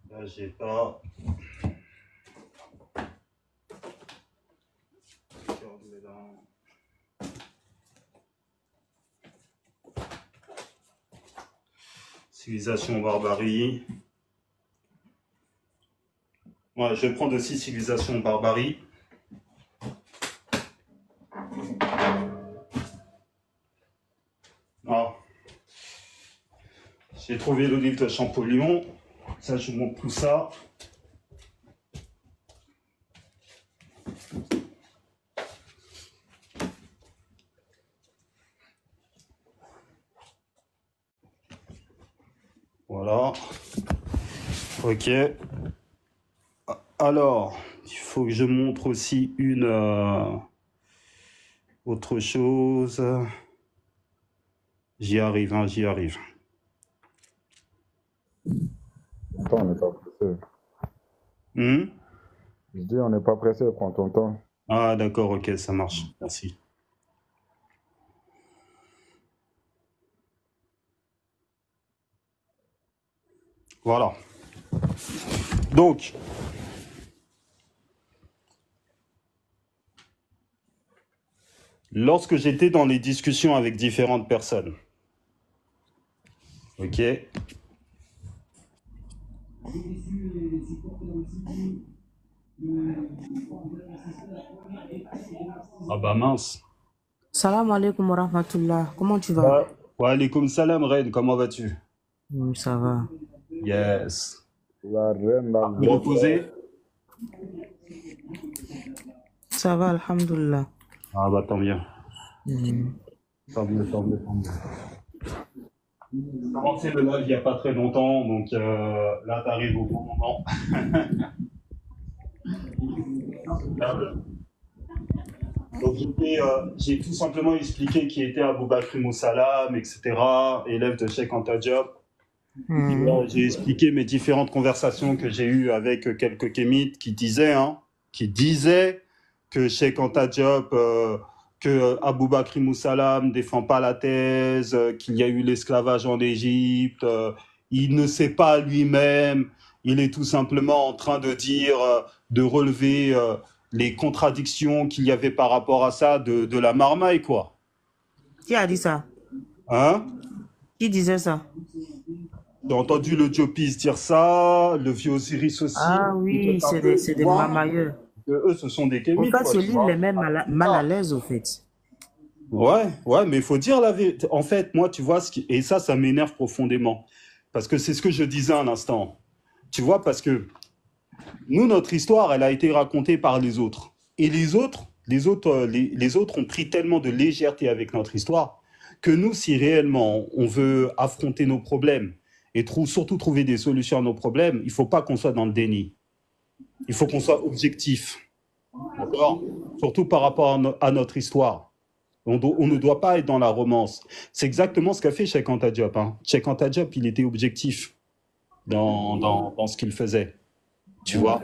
[SPEAKER 1] Là, j'ai pas. Civilisation, barbarie. Ouais, je vais prendre aussi civilisation, barbarie. Ah. J'ai trouvé le livre de Champollion. Ça, je vous montre tout ça. Voilà. Ok. Alors, il faut que je montre aussi une autre chose. J'y arrive.
[SPEAKER 2] Attends, on n'est pas pressé.
[SPEAKER 1] Hmm.
[SPEAKER 2] Je dis, on n'est pas pressé, prends ton temps.
[SPEAKER 1] Ah, d'accord, ok, ça marche. Merci. Voilà. Donc, lorsque j'étais dans les discussions avec différentes personnes, ok, ah bah mince.
[SPEAKER 3] Salam alaikum wa rahmatullah. Comment tu vas?
[SPEAKER 1] Wa alaikum salam, Reine, comment vas-tu?
[SPEAKER 3] Ça va.
[SPEAKER 1] Yes.
[SPEAKER 2] La reine, la
[SPEAKER 1] Vous reposez?
[SPEAKER 3] Ça va, alhamdulillah.
[SPEAKER 1] Ah bah tant bien. Tant mieux. J'ai commencé le live il n'y a pas très longtemps, donc là t'arrives au bon moment. Donc j'ai tout simplement expliqué qui était Aboubakr Moussalam, etc., élève de Cheikh Anta Diop. J'ai expliqué mes différentes conversations que j'ai eues avec quelques kémites qui disaient que Cheikh Anta Diop, que Aboubakr Moussalam défend pas la thèse, qu'il y a eu l'esclavage en Égypte, il ne sait pas lui-même, il est tout simplement en train de dire, de relever les contradictions qu'il y avait par rapport à ça de la marmaille, quoi.
[SPEAKER 3] Qui a dit ça?
[SPEAKER 1] Hein?
[SPEAKER 3] Qui disait ça?
[SPEAKER 1] J'ai entendu le Diopis dire ça, le vieux Osiris aussi.
[SPEAKER 3] Ah oui, c'est des marmailleurs.
[SPEAKER 1] Eux, ce sont des
[SPEAKER 3] En
[SPEAKER 1] kémites.
[SPEAKER 3] fait, ce livre les met mal à l'aise, au fait.
[SPEAKER 1] Ouais, mais il faut dire la vérité. En fait, moi, tu vois, et ça m'énerve profondément. Parce que c'est ce que je disais à l'instant. Tu vois, parce que nous, notre histoire, elle a été racontée par les autres. Et les autres ont pris tellement de légèreté avec notre histoire que nous, si réellement on veut affronter nos problèmes et surtout trouver des solutions à nos problèmes, il ne faut pas qu'on soit dans le déni. Il faut qu'on soit objectif. D'accord? Surtout par rapport à notre histoire. On ne doit pas être dans la romance. C'est exactement ce qu'a fait Cheikh Anta Diop. Cheikh Anta Diop, il était objectif dans ce qu'il faisait. Tu vois?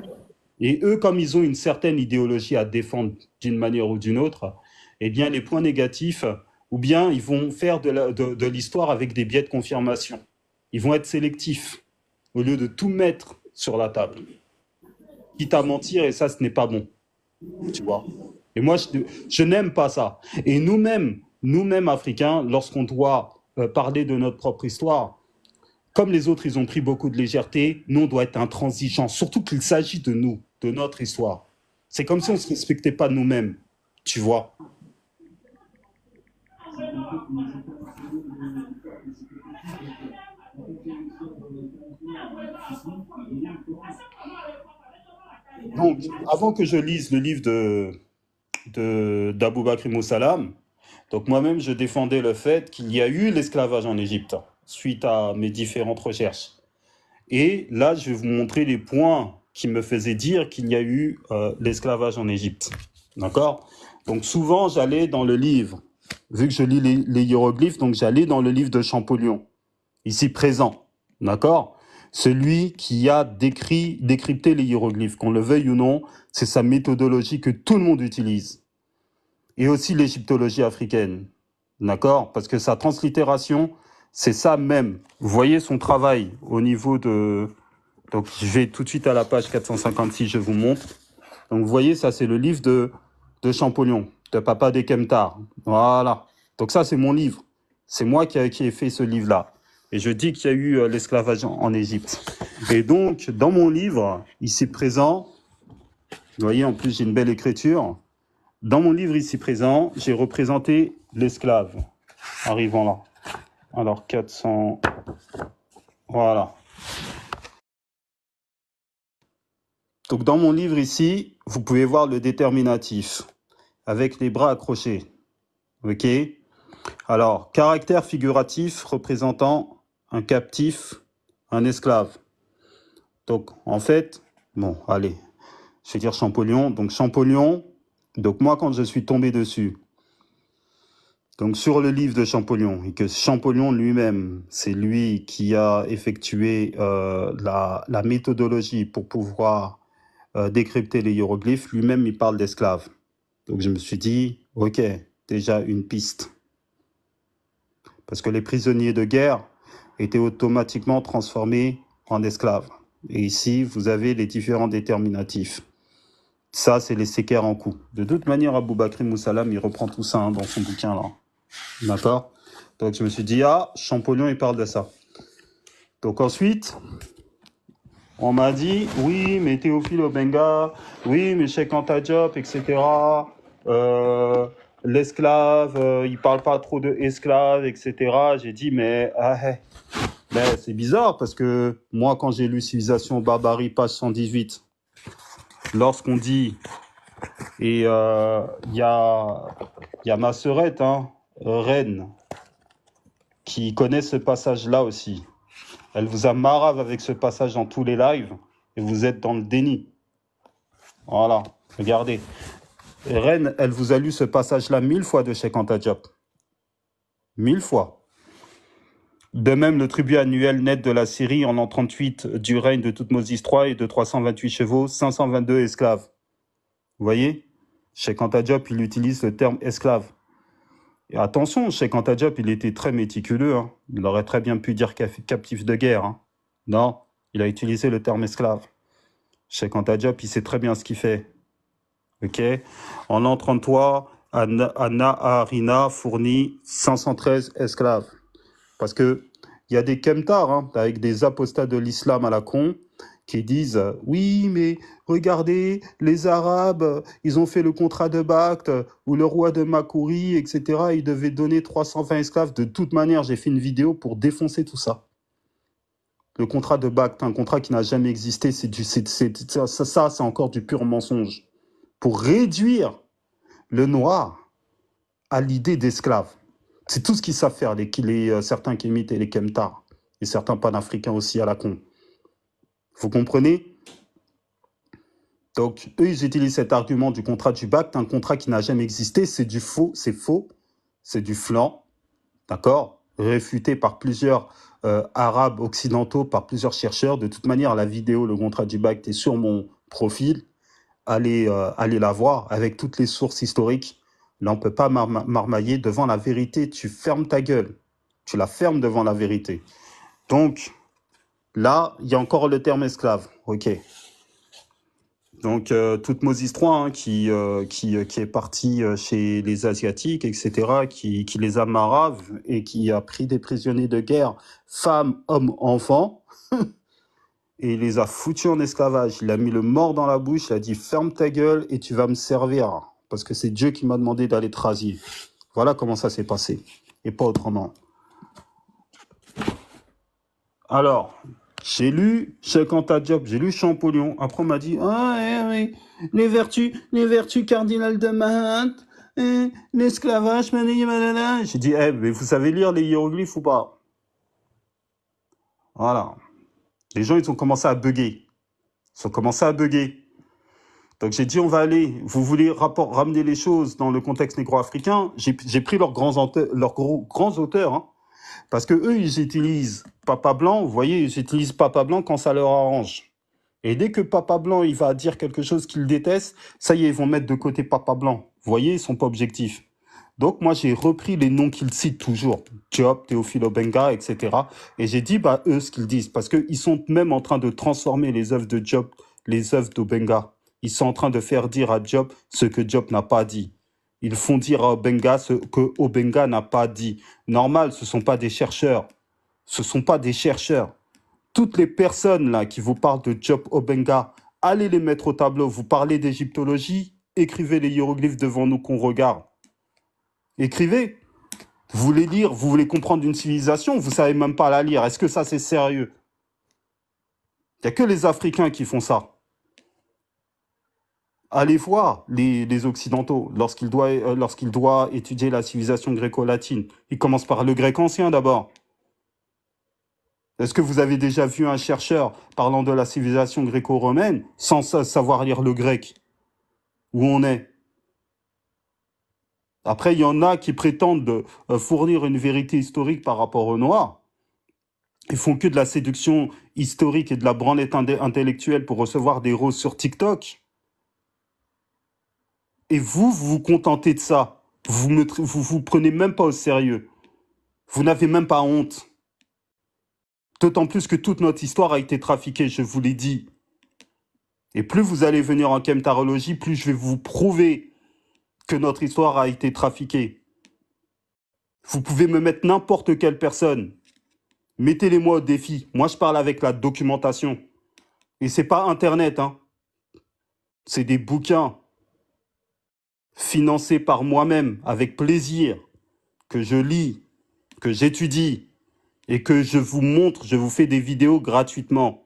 [SPEAKER 1] Et eux, comme ils ont une certaine idéologie à défendre d'une manière ou d'une autre, eh bien, les points négatifs, ou bien ils vont faire de l'histoire avec des biais de confirmation. Ils vont être sélectifs, au lieu de tout mettre sur la table. Quitte à mentir, et ça, ce n'est pas bon, tu vois. Et moi, je n'aime pas ça. Et nous-mêmes Africains, lorsqu'on doit parler de notre propre histoire, comme les autres, ils ont pris beaucoup de légèreté, nous, on doit être intransigeants, surtout qu'il s'agit de nous, de notre histoire. C'est comme si on ne se respectait pas nous-mêmes, tu vois. Donc, avant que je lise le livre d'Aboubakr Moussalam, donc moi-même, je défendais le fait qu'il y a eu l'esclavage en Égypte, suite à mes différentes recherches. Et là, je vais vous montrer les points qui me faisaient dire qu'il y a eu l'esclavage en Égypte. D'accord? Donc souvent, j'allais dans le livre, vu que je lis les hiéroglyphes, donc j'allais dans le livre de Champollion, ici présent. D'accord? Celui qui a décrypté les hiéroglyphes, qu'on le veuille ou non, c'est sa méthodologie que tout le monde utilise. Et aussi l'égyptologie africaine. D'accord? Parce que sa translittération, c'est ça même. Vous voyez son travail au niveau de... Donc, je vais tout de suite à la page 456, je vous montre. Donc, vous voyez, ça, c'est le livre de Champollion, de Papa des Kemtar. Voilà. Donc, ça, c'est mon livre. C'est moi qui ai fait ce livre-là. Et je dis qu'il y a eu l'esclavage en Égypte. Et donc, dans mon livre, ici présent, vous voyez, en plus, j'ai une belle écriture. Dans mon livre ici présent, j'ai représenté l'esclave. Arrivant là. Alors, 400... Voilà. Donc, dans mon livre ici, vous pouvez voir le déterminatif, avec les bras accrochés. OK? Alors, caractère figuratif représentant un captif, un esclave. Donc, en fait, bon, allez, je vais dire Champollion. Donc, Champollion, donc moi, quand je suis tombé dessus, donc sur le livre de Champollion, et que Champollion lui-même, c'est lui qui a effectué la méthodologie pour pouvoir décrypter les hiéroglyphes, lui-même, il parle d'esclaves. Donc, je me suis dit, OK, déjà une piste. Parce que les prisonniers de guerre étaient automatiquement transformés en esclaves. Et ici, vous avez les différents déterminatifs. Ça, c'est les séquères en coup. De toute manière, Aboubakr Moussalam, il reprend tout ça dans son bouquin, là. D'accord? Donc, je me suis dit, ah, Champollion, il parle de ça. Donc, ensuite, on m'a dit, oui, mais Théophile Obenga, oui, mais Cheikh Anta Diop, etc., l'esclave, il parle pas trop de esclave, etc. J'ai dit, mais c'est bizarre parce que moi, quand j'ai lu Civilisation Barbarie, page 118, lorsqu'on dit, et il y a ma sœurette, Reine, qui connaît ce passage-là aussi. Elle vous a marave avec ce passage dans tous les lives et vous êtes dans le déni. Voilà, regardez. Reine, elle vous a lu ce passage-là 1000 fois de Cheikh Anta Diop. 1000 fois. De même, le tribut annuel net de la Syrie en l'an 38 du règne de Toutmoses III et de 328 chevaux, 522 esclaves. Vous voyez? Cheikh Anta Diop, il utilise le terme esclave. Et attention, Cheikh Anta Diop, il était très méticuleux. Il aurait très bien pu dire captif de guerre. Non, il a utilisé le terme esclave. Cheikh Anta Diop, il sait très bien ce qu'il fait. OK? En l'an 33, Naharina fournit 513 esclaves. Parce que il y a des Kemtars, avec des apostats de l'islam à la con, qui disent oui, mais regardez, les Arabes, ils ont fait le contrat de Bacte, où le roi de Makuri, etc., il devait donner 320 esclaves. De toute manière, j'ai fait une vidéo pour défoncer tout ça. Le contrat de Bacte, un contrat qui n'a jamais existé, ça, c'est encore du pur mensonge. Pour réduire le noir à l'idée d'esclave. C'est tout ce qu'ils savent faire, certains Kémites et les Kemtars, et certains panafricains aussi à la con. Vous comprenez? Donc, eux, ils utilisent cet argument du contrat du Bacte, un contrat qui n'a jamais existé, c'est du faux, c'est du flan, d'accord? Réfuté par plusieurs Arabes occidentaux, par plusieurs chercheurs. De toute manière, la vidéo, le contrat du Bacte est sur mon profil. Allez la voir avec toutes les sources historiques. Là, on ne peut pas marmailler devant la vérité. Tu fermes ta gueule. Tu la fermes devant la vérité. Donc, là, il y a encore le terme esclave. OK. Donc, Toutmose III, hein, qui est parti chez les Asiatiques, etc., qui les a marave et qui a pris des prisonniers de guerre, femmes, hommes, enfants, et il les a foutus en esclavage. Il a mis le mort dans la bouche, il a dit « Ferme ta gueule et tu vas me servir, parce que c'est Dieu qui m'a demandé d'aller te rasier. » Voilà comment ça s'est passé, et pas autrement. Alors, j'ai lu Cheikh Anta Diop, j'ai lu Champollion. Après, on m'a dit, ah, oui, les vertus cardinales de Mahat, l'esclavage, manana. J'ai dit, mais vous savez lire les hiéroglyphes ou pas? Voilà. Les gens, ils ont commencé à bugger. Ils ont commencé à bugger. Donc, j'ai dit, on va aller. Vous voulez ramener les choses dans le contexte négro-africain? J'ai pris leurs grands auteurs, hein. Parce que eux, ils utilisent Papa Blanc, vous voyez, ils utilisent Papa Blanc quand ça leur arrange. Et dès que Papa Blanc, il va dire quelque chose qu'ils détestent, ça y est, ils vont mettre de côté Papa Blanc. Vous voyez, ils sont pas objectifs. Donc, moi, j'ai repris les noms qu'ils citent toujours. Diop, Théophile Obenga, etc. Et j'ai dit, bah, eux, ce qu'ils disent. Parce qu'ils sont même en train de transformer les œuvres de Diop, les œuvres d'Obenga. Ils sont en train de faire dire à Diop ce que Diop n'a pas dit. Ils font dire à Obenga ce que Obenga n'a pas dit. Normal, ce ne sont pas des chercheurs. Ce ne sont pas des chercheurs. Toutes les personnes là qui vous parlent de Diop Obenga, allez les mettre au tableau. Vous parlez d'égyptologie, écrivez les hiéroglyphes devant nous qu'on regarde. Écrivez. Vous voulez lire, vous voulez comprendre une civilisation, vous ne savez même pas la lire. Est-ce que ça, c'est sérieux? Il n'y a que les Africains qui font ça. Allez voir les Occidentaux lorsqu'ils doivent étudier la civilisation gréco-latine. Ils commencent par le grec ancien d'abord. Est-ce que vous avez déjà vu un chercheur parlant de la civilisation gréco-romaine sans savoir lire le grec? Où on est? Après, il y en a qui prétendent fournir une vérité historique par rapport aux Noirs. Ils font que de la séduction historique et de la branlette intellectuelle pour recevoir des roses sur TikTok. Et vous vous contentez de ça. Vous prenez même pas au sérieux. Vous n'avez même pas honte. D'autant plus que toute notre histoire a été trafiquée, je vous l'ai dit. Et plus vous allez venir en chemtarologie, plus je vais vous prouver que notre histoire a été trafiquée. Vous pouvez me mettre n'importe quelle personne. Mettez-les-moi au défi. Moi, je parle avec la documentation. Et c'est pas Internet, hein. C'est des bouquins financés par moi-même, avec plaisir, que je lis, que j'étudie, et que je vous montre, je vous fais des vidéos gratuitement.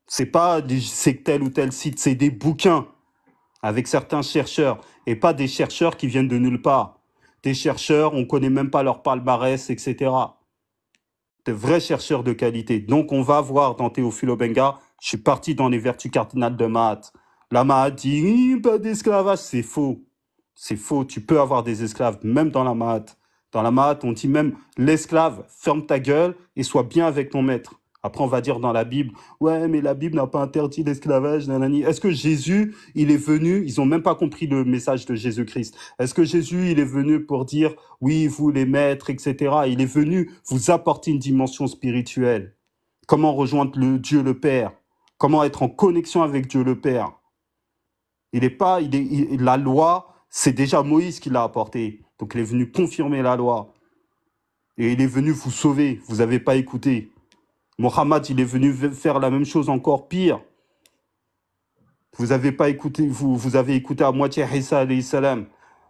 [SPEAKER 1] C'est pas c'est tel ou tel site, c'est des bouquins avec certains chercheurs, et pas des chercheurs qui viennent de nulle part. Des chercheurs, on connaît même pas leur palmarès, etc. De vrais chercheurs de qualité. Donc, on va voir dans Théophile Obenga, je suis parti dans les vertus cardinales de Mahat. La Mahat dit, pas d'esclavage, c'est faux. C'est faux, tu peux avoir des esclaves, même dans la Mahat. Dans la Mahat, on dit même, l'esclave, ferme ta gueule et sois bien avec ton maître. Après, on va dire dans la Bible, ouais, mais la Bible n'a pas interdit l'esclavage, nanani. Est-ce que Jésus, il est venu, ils ont même pas compris le message de Jésus-Christ. Est-ce que Jésus, il est venu pour dire, oui, vous les maîtres, etc. Il est venu vous apporter une dimension spirituelle. Comment rejoindre le Dieu le Père? Comment être en connexion avec Dieu le Père? La loi, c'est déjà Moïse qui l'a apporté. Donc, il est venu confirmer la loi. Et il est venu vous sauver. Vous n'avez pas écouté. Mohammed, il est venu faire la même chose encore pire. Vous avez pas écouté, vous avez écouté à moitié Isa alayhi salam.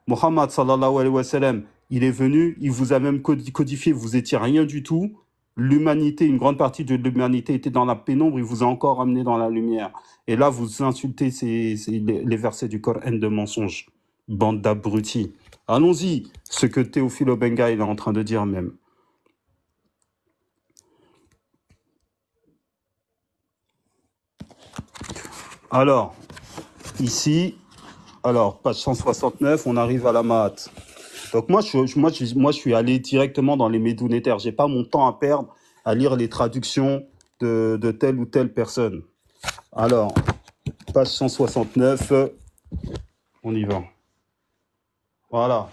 [SPEAKER 1] Mohammed sallallahu alayhi wa sallam, il est venu, il vous a même codifié, vous étiez rien du tout. L'humanité, une grande partie de l'humanité était dans la pénombre, il vous a encore amené dans la lumière. Et là, vous insultez les versets du Coran de mensonges. Bande d'abrutis. Allons-y, ce que Théophile Obenga il est en train de dire même. Alors, ici, page 169, on arrive à la Mahat. Donc moi, je suis allé directement dans les Médounétaires. J'ai pas mon temps à perdre à lire les traductions de telle ou telle personne. Alors, page 169, on y va. Voilà.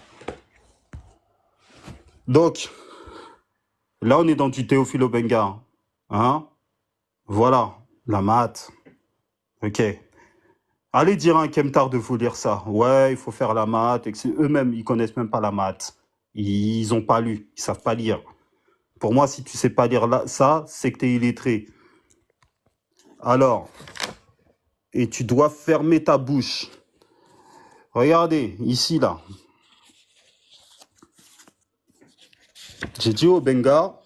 [SPEAKER 1] Donc, là, on est dans du Théophile Obenga. Hein? Voilà, la maths. Ok. Allez dire à un Kemtar de vous lire ça. Ouais, il faut faire la maths. Eux-mêmes, ils connaissent même pas la maths. Ils ont pas lu. Ils savent pas lire. Pour moi, si tu sais pas lire ça, c'est que tu es illettré. Alors, et tu dois fermer ta bouche. Regardez, ici, là. J'ai dit au Benga,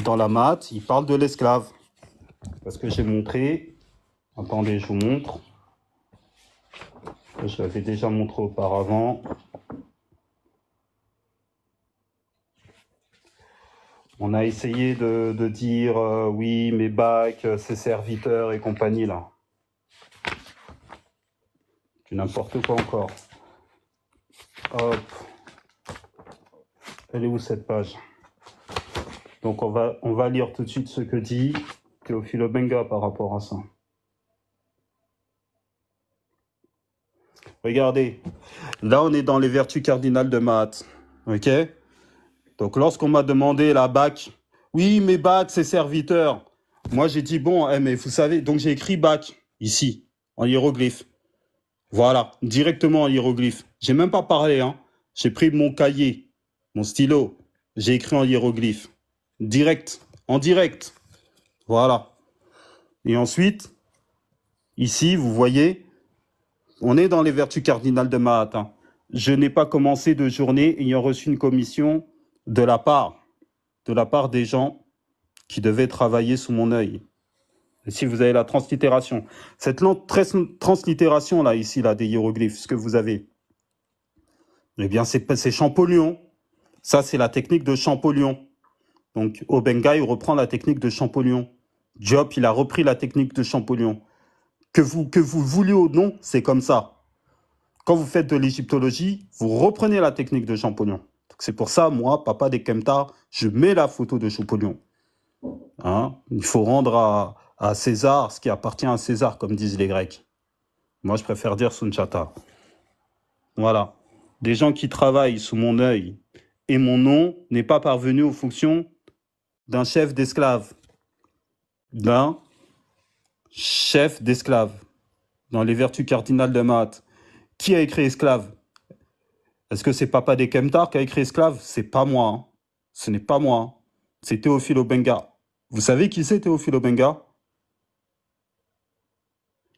[SPEAKER 1] dans la maths, il parle de l'esclave. Parce que j'ai montré... Attendez, je vous montre. Je l'avais déjà montré auparavant. On a essayé de dire oui, mes bacs, ces serviteurs et compagnie, là. C'est n'importe quoi encore. Hop. Elle est où cette page? Donc on va lire tout de suite ce que dit Théophile Obenga par rapport à ça. Regardez, là on est dans les vertus cardinales de maths. Ok? Donc lorsqu'on m'a demandé la bac, oui, mes bacs, c'est serviteurs. Moi j'ai dit bon, mais vous savez, donc j'ai écrit bac ici, en hiéroglyphe. Voilà, directement en hiéroglyphe. J'ai même pas parlé, hein. J'ai pris mon cahier, mon stylo, j'ai écrit en hiéroglyphe. Direct, en direct. Voilà. Et ensuite, ici, vous voyez, on est dans les vertus cardinales de maths. Hein. Je n'ai pas commencé de journée ayant reçu une commission de la part des gens qui devaient travailler sous mon œil. Et si vous avez la translittération, cette lente translittération là, ici, là, des hiéroglyphes, ce que vous avez, eh bien, c'est Champollion. Ça, c'est la technique de Champollion. Donc, Obenga, il reprend la technique de Champollion. Diop, il a repris la technique de Champollion. Que vous vouliez ou non, c'est comme ça. Quand vous faites de l'égyptologie, vous reprenez la technique de Champollion. C'est pour ça, moi, papa des Kemtar, je mets la photo de Champollion. Hein? Il faut rendre à César ce qui appartient à César, comme disent les Grecs. Moi, je préfère dire Sunchata. Voilà. Des gens qui travaillent sous mon œil et mon nom n'est pas parvenu aux fonctions d'un chef d'esclave. D'un chef d'esclave. Dans les vertus cardinales de maths. Qui a écrit esclave? Est-ce que c'est Papa des Kemtar qui a écrit esclave? C'est pas moi. Hein. Ce n'est pas moi. Hein. C'est Théophile Obenga. Vous savez qui c'est Théophile Obenga?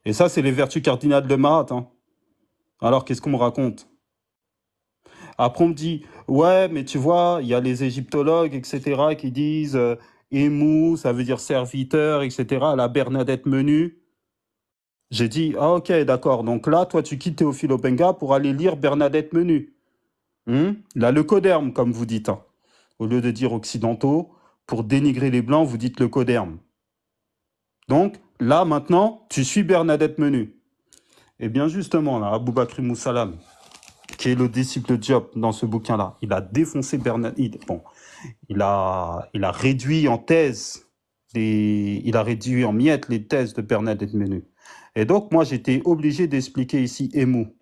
[SPEAKER 1] Et ça, c'est les vertus cardinales de maths. Hein. Alors, qu'est-ce qu'on me raconte? Après, on me dit, ouais, mais tu vois, il y a les égyptologues, etc., qui disent émou, ça veut dire serviteur, etc., la Bernadette Menu. J'ai dit, ah ok, d'accord, donc là, toi, tu quittes Théophile Obenga pour aller lire Bernadette Menu. Là, le coderme, comme vous dites. Hein. Au lieu de dire occidentaux, pour dénigrer les blancs, vous dites le coderme. Donc, là, maintenant, tu suis Bernadette Menu. Eh bien, justement, là, Aboubakri Moussalam, qui est le disciple de Diop dans ce bouquin-là, il a défoncé Bernadette. Bon, il a réduit en thèse, il a réduit en miettes les thèses de Bernadette Menu. Et donc, moi, j'étais obligé d'expliquer ici émou.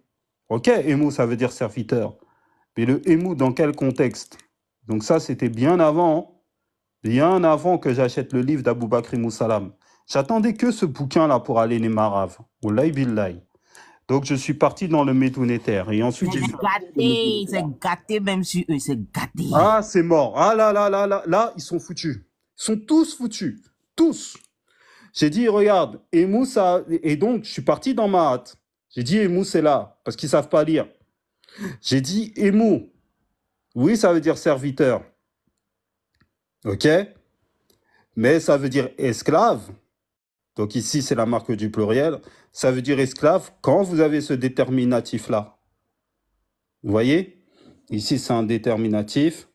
[SPEAKER 1] Ok, émou, ça veut dire serviteur. Mais le émou, dans quel contexte? Donc ça, c'était bien avant que j'achète le livre d'Aboubakri Moussalam. J'attendais que ce bouquin-là pour aller les maraves. Wallahi billahi. Donc, je suis parti dans le métounétaire. Et ensuite,
[SPEAKER 3] C'est gâté même sur eux, c'est gâté.
[SPEAKER 1] Ah, c'est mort. Ah là, ils sont foutus. Ils sont tous foutus. Tous. J'ai dit, regarde, émou, ça... Et donc, je suis parti dans ma hâte. J'ai dit, émou, c'est là, parce qu'ils savent pas lire. J'ai dit, émou. Oui, ça veut dire serviteur. Ok? Mais ça veut dire esclave. Donc ici, c'est la marque du pluriel. Ça veut dire esclave quand vous avez ce déterminatif-là. Vous voyez? Ici, c'est un déterminatif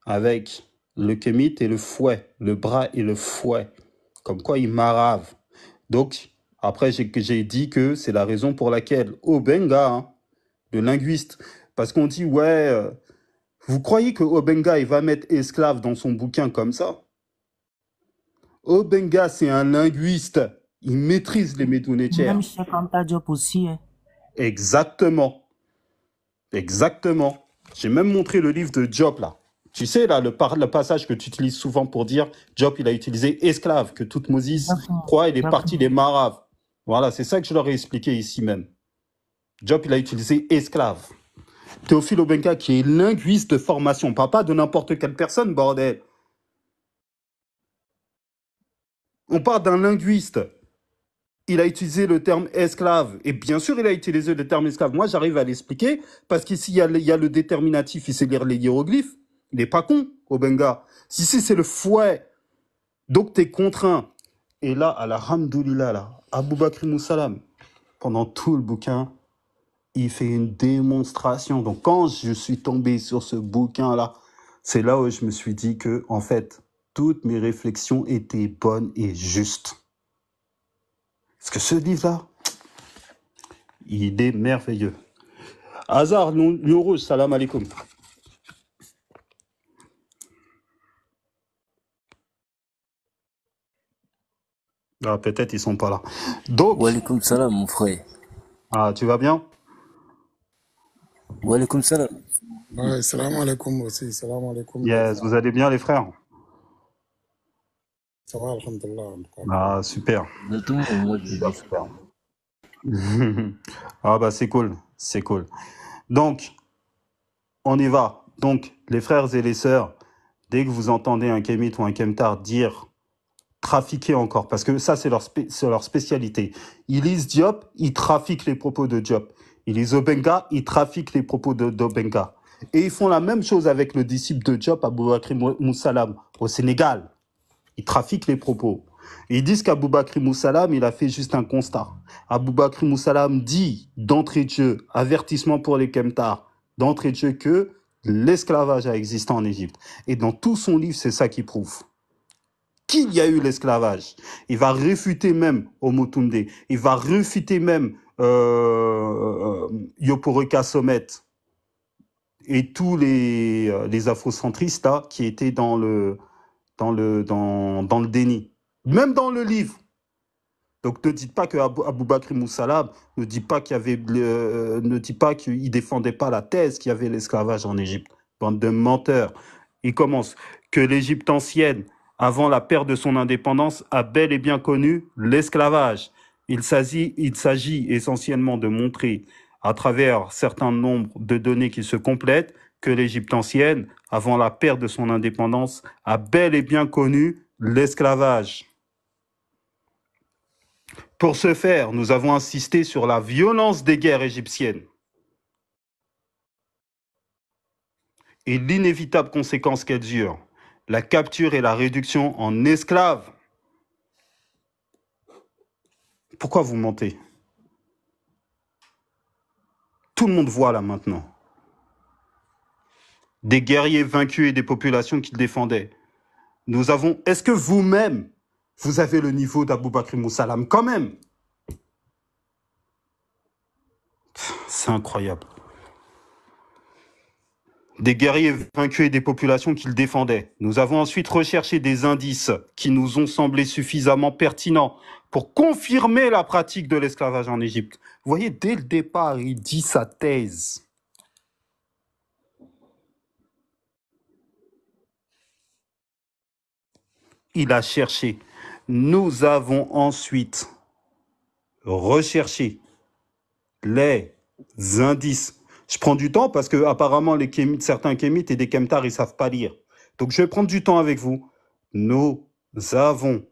[SPEAKER 1] avec le kémite et le fouet, le bras et le fouet. Comme quoi, il marave. Donc, après, j'ai dit que c'est la raison pour laquelle Obenga, hein, le linguiste, parce qu'on dit, ouais, vous croyez que Obenga, il va mettre esclave dans son bouquin comme ça? Obenga, c'est un linguiste. Il maîtrise les métounétières.
[SPEAKER 3] Même Cheikh Anta Diop aussi. Hein.
[SPEAKER 1] Exactement. Exactement. J'ai même montré le livre de Diop, là. Tu sais, là, le passage que tu utilises souvent pour dire Diop, il a utilisé esclave, que toute Moses
[SPEAKER 3] D'accord.
[SPEAKER 1] croit, il est
[SPEAKER 3] D'accord.
[SPEAKER 1] parti des Maraves. Voilà, c'est ça que je leur ai expliqué ici même. Diop, il a utilisé esclave. Théophile Obenga, qui est linguiste de formation, on parle pas de n'importe quelle personne, bordel. On parle d'un linguiste. Il a utilisé le terme esclave. Et bien sûr, il a utilisé le terme esclave. Moi, j'arrive à l'expliquer parce qu'ici, il y a le déterminatif, il sait lire les hiéroglyphes. Il n'est pas con, Obenga. Si c'est le fouet, donc tu es contraint. Et là, alhamdoulilah, là, Abou Bakr Moussalam, pendant tout le bouquin, il fait une démonstration. Donc, quand je suis tombé sur ce bouquin-là, c'est là où je me suis dit que, en fait, toutes mes réflexions étaient bonnes et justes. Parce que ce livre-là, il est merveilleux. Hazard, Lion Rouge, salam alaikum. Ah, peut-être ils sont pas là. Donc,
[SPEAKER 4] Walaikum salam, mon frère.
[SPEAKER 1] ah, tu vas bien?
[SPEAKER 4] Walaikum salam.
[SPEAKER 5] Ouais, salam alaikum aussi, salam alaikum.
[SPEAKER 1] Yes, vous allez bien les frères?
[SPEAKER 5] Ça va, alhamdulillah. En tout cas.
[SPEAKER 1] Ah, super.
[SPEAKER 4] Exactement, moi je
[SPEAKER 1] Super,
[SPEAKER 4] dis.
[SPEAKER 1] super. Ah bah c'est cool, c'est cool. Donc, on y va. Donc, les frères et les sœurs, dès que vous entendez un kémite ou un kemtar dire trafiquer encore, parce que ça c'est leur spécialité. Ils lisent Diop, ils trafiquent les propos de Diop. Ils lisent Obenga, ils trafiquent les propos d'Obenga. Et ils font la même chose avec le disciple de Diop, Abou Bakr Moussalam, au Sénégal. Ils trafiquent les propos. Et ils disent qu'Abou Bakr Moussalam, il a fait juste un constat. Abou Bakr Moussalam dit d'entrée de jeu, avertissement pour les Kemtars, d'entrée de jeu que l'esclavage a existé en Égypte. Et dans tout son livre, c'est ça qu'il prouve. Qu'il y a eu l'esclavage. Il va réfuter même Omotunde. Il va réfuter même Yoporeka Somet et tous les afrocentristes là, qui étaient dans le déni. Même dans le livre. Donc ne dites pas que Abou Bakr Moussalam ne dit pas ne dit pas qu'il défendait pas la thèse qu'il y avait l'esclavage en Égypte. Bande de menteurs. Il commence que l'Égypte ancienne, avant la perte de son indépendance, a bel et bien connu l'esclavage. Il s'agit essentiellement de montrer, à travers certains nombres de données qui se complètent, que l'Égypte ancienne, avant la perte de son indépendance, a bel et bien connu l'esclavage. Pour ce faire, nous avons insisté sur la violence des guerres égyptiennes et l'inévitable conséquence qu'elles eurent, la capture et la réduction en esclaves. Pourquoi vous mentez? Tout le monde voit là maintenant. Des guerriers vaincus et des populations qu'ils défendaient. Nous avons... Est-ce que vous-même, vous avez le niveau d'Abou Bakr Moussalam quand même? C'est incroyable. Des guerriers vaincus et des populations qu'ils défendaient. Nous avons ensuite recherché des indices qui nous ont semblé suffisamment pertinents pour confirmer la pratique de l'esclavage en Égypte. Vous voyez, dès le départ, il dit sa thèse. Il a cherché. Nous avons ensuite recherché les indices. Je prends du temps parce que apparemment certains kémites et des kemtars, ils savent pas lire. Donc je vais prendre du temps avec vous. Nous avons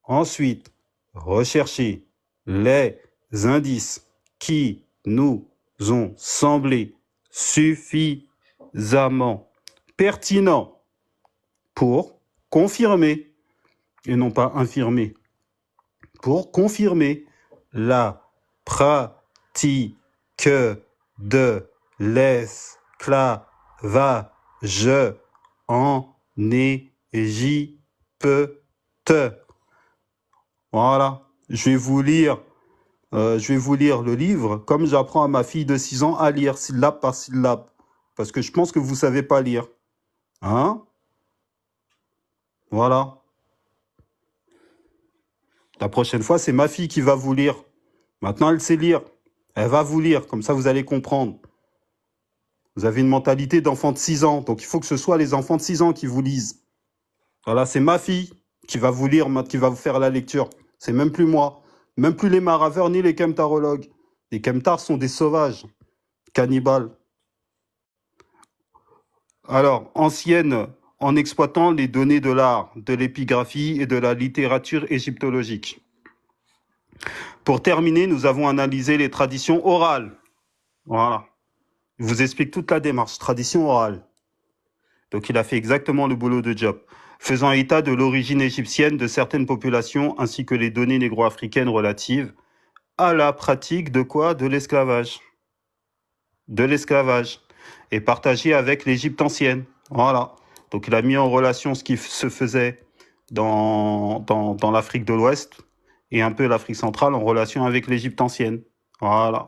[SPEAKER 1] ensuite recherché les indices qui nous ont semblé suffisamment pertinents pour confirmer, et non pas infirmer, pour confirmer la pratique de l'esclavage en Égypte. Voilà, je vais vous lire le livre comme j'apprends à ma fille de 6 ans à lire syllabe par syllabe. Parce que je pense que vous ne savez pas lire. Hein? Voilà. La prochaine fois, c'est ma fille qui va vous lire. Maintenant, elle sait lire. Elle va vous lire, comme ça vous allez comprendre. Vous avez une mentalité d'enfant de 6 ans. Donc, il faut que ce soit les enfants de 6 ans qui vous lisent. Voilà, c'est ma fille qui va vous lire, qui va vous faire la lecture. C'est même plus moi. Même plus les maraveurs ni les kemtarologues. Les kemtars sont des sauvages, cannibales. Alors, ancienne, en exploitant les données de l'art, de l'épigraphie et de la littérature égyptologique. Pour terminer, nous avons analysé les traditions orales. Voilà. Je vous explique toute la démarche, tradition orale. Donc il a fait exactement le boulot de job, faisant état de l'origine égyptienne de certaines populations ainsi que les données négro-africaines relatives à la pratique de quoi? De l'esclavage. De l'esclavage. Et partagé avec l'Égypte ancienne. Voilà. Donc il a mis en relation ce qui se faisait dans l'Afrique de l'Ouest et un peu l'Afrique centrale en relation avec l'Égypte ancienne. Voilà.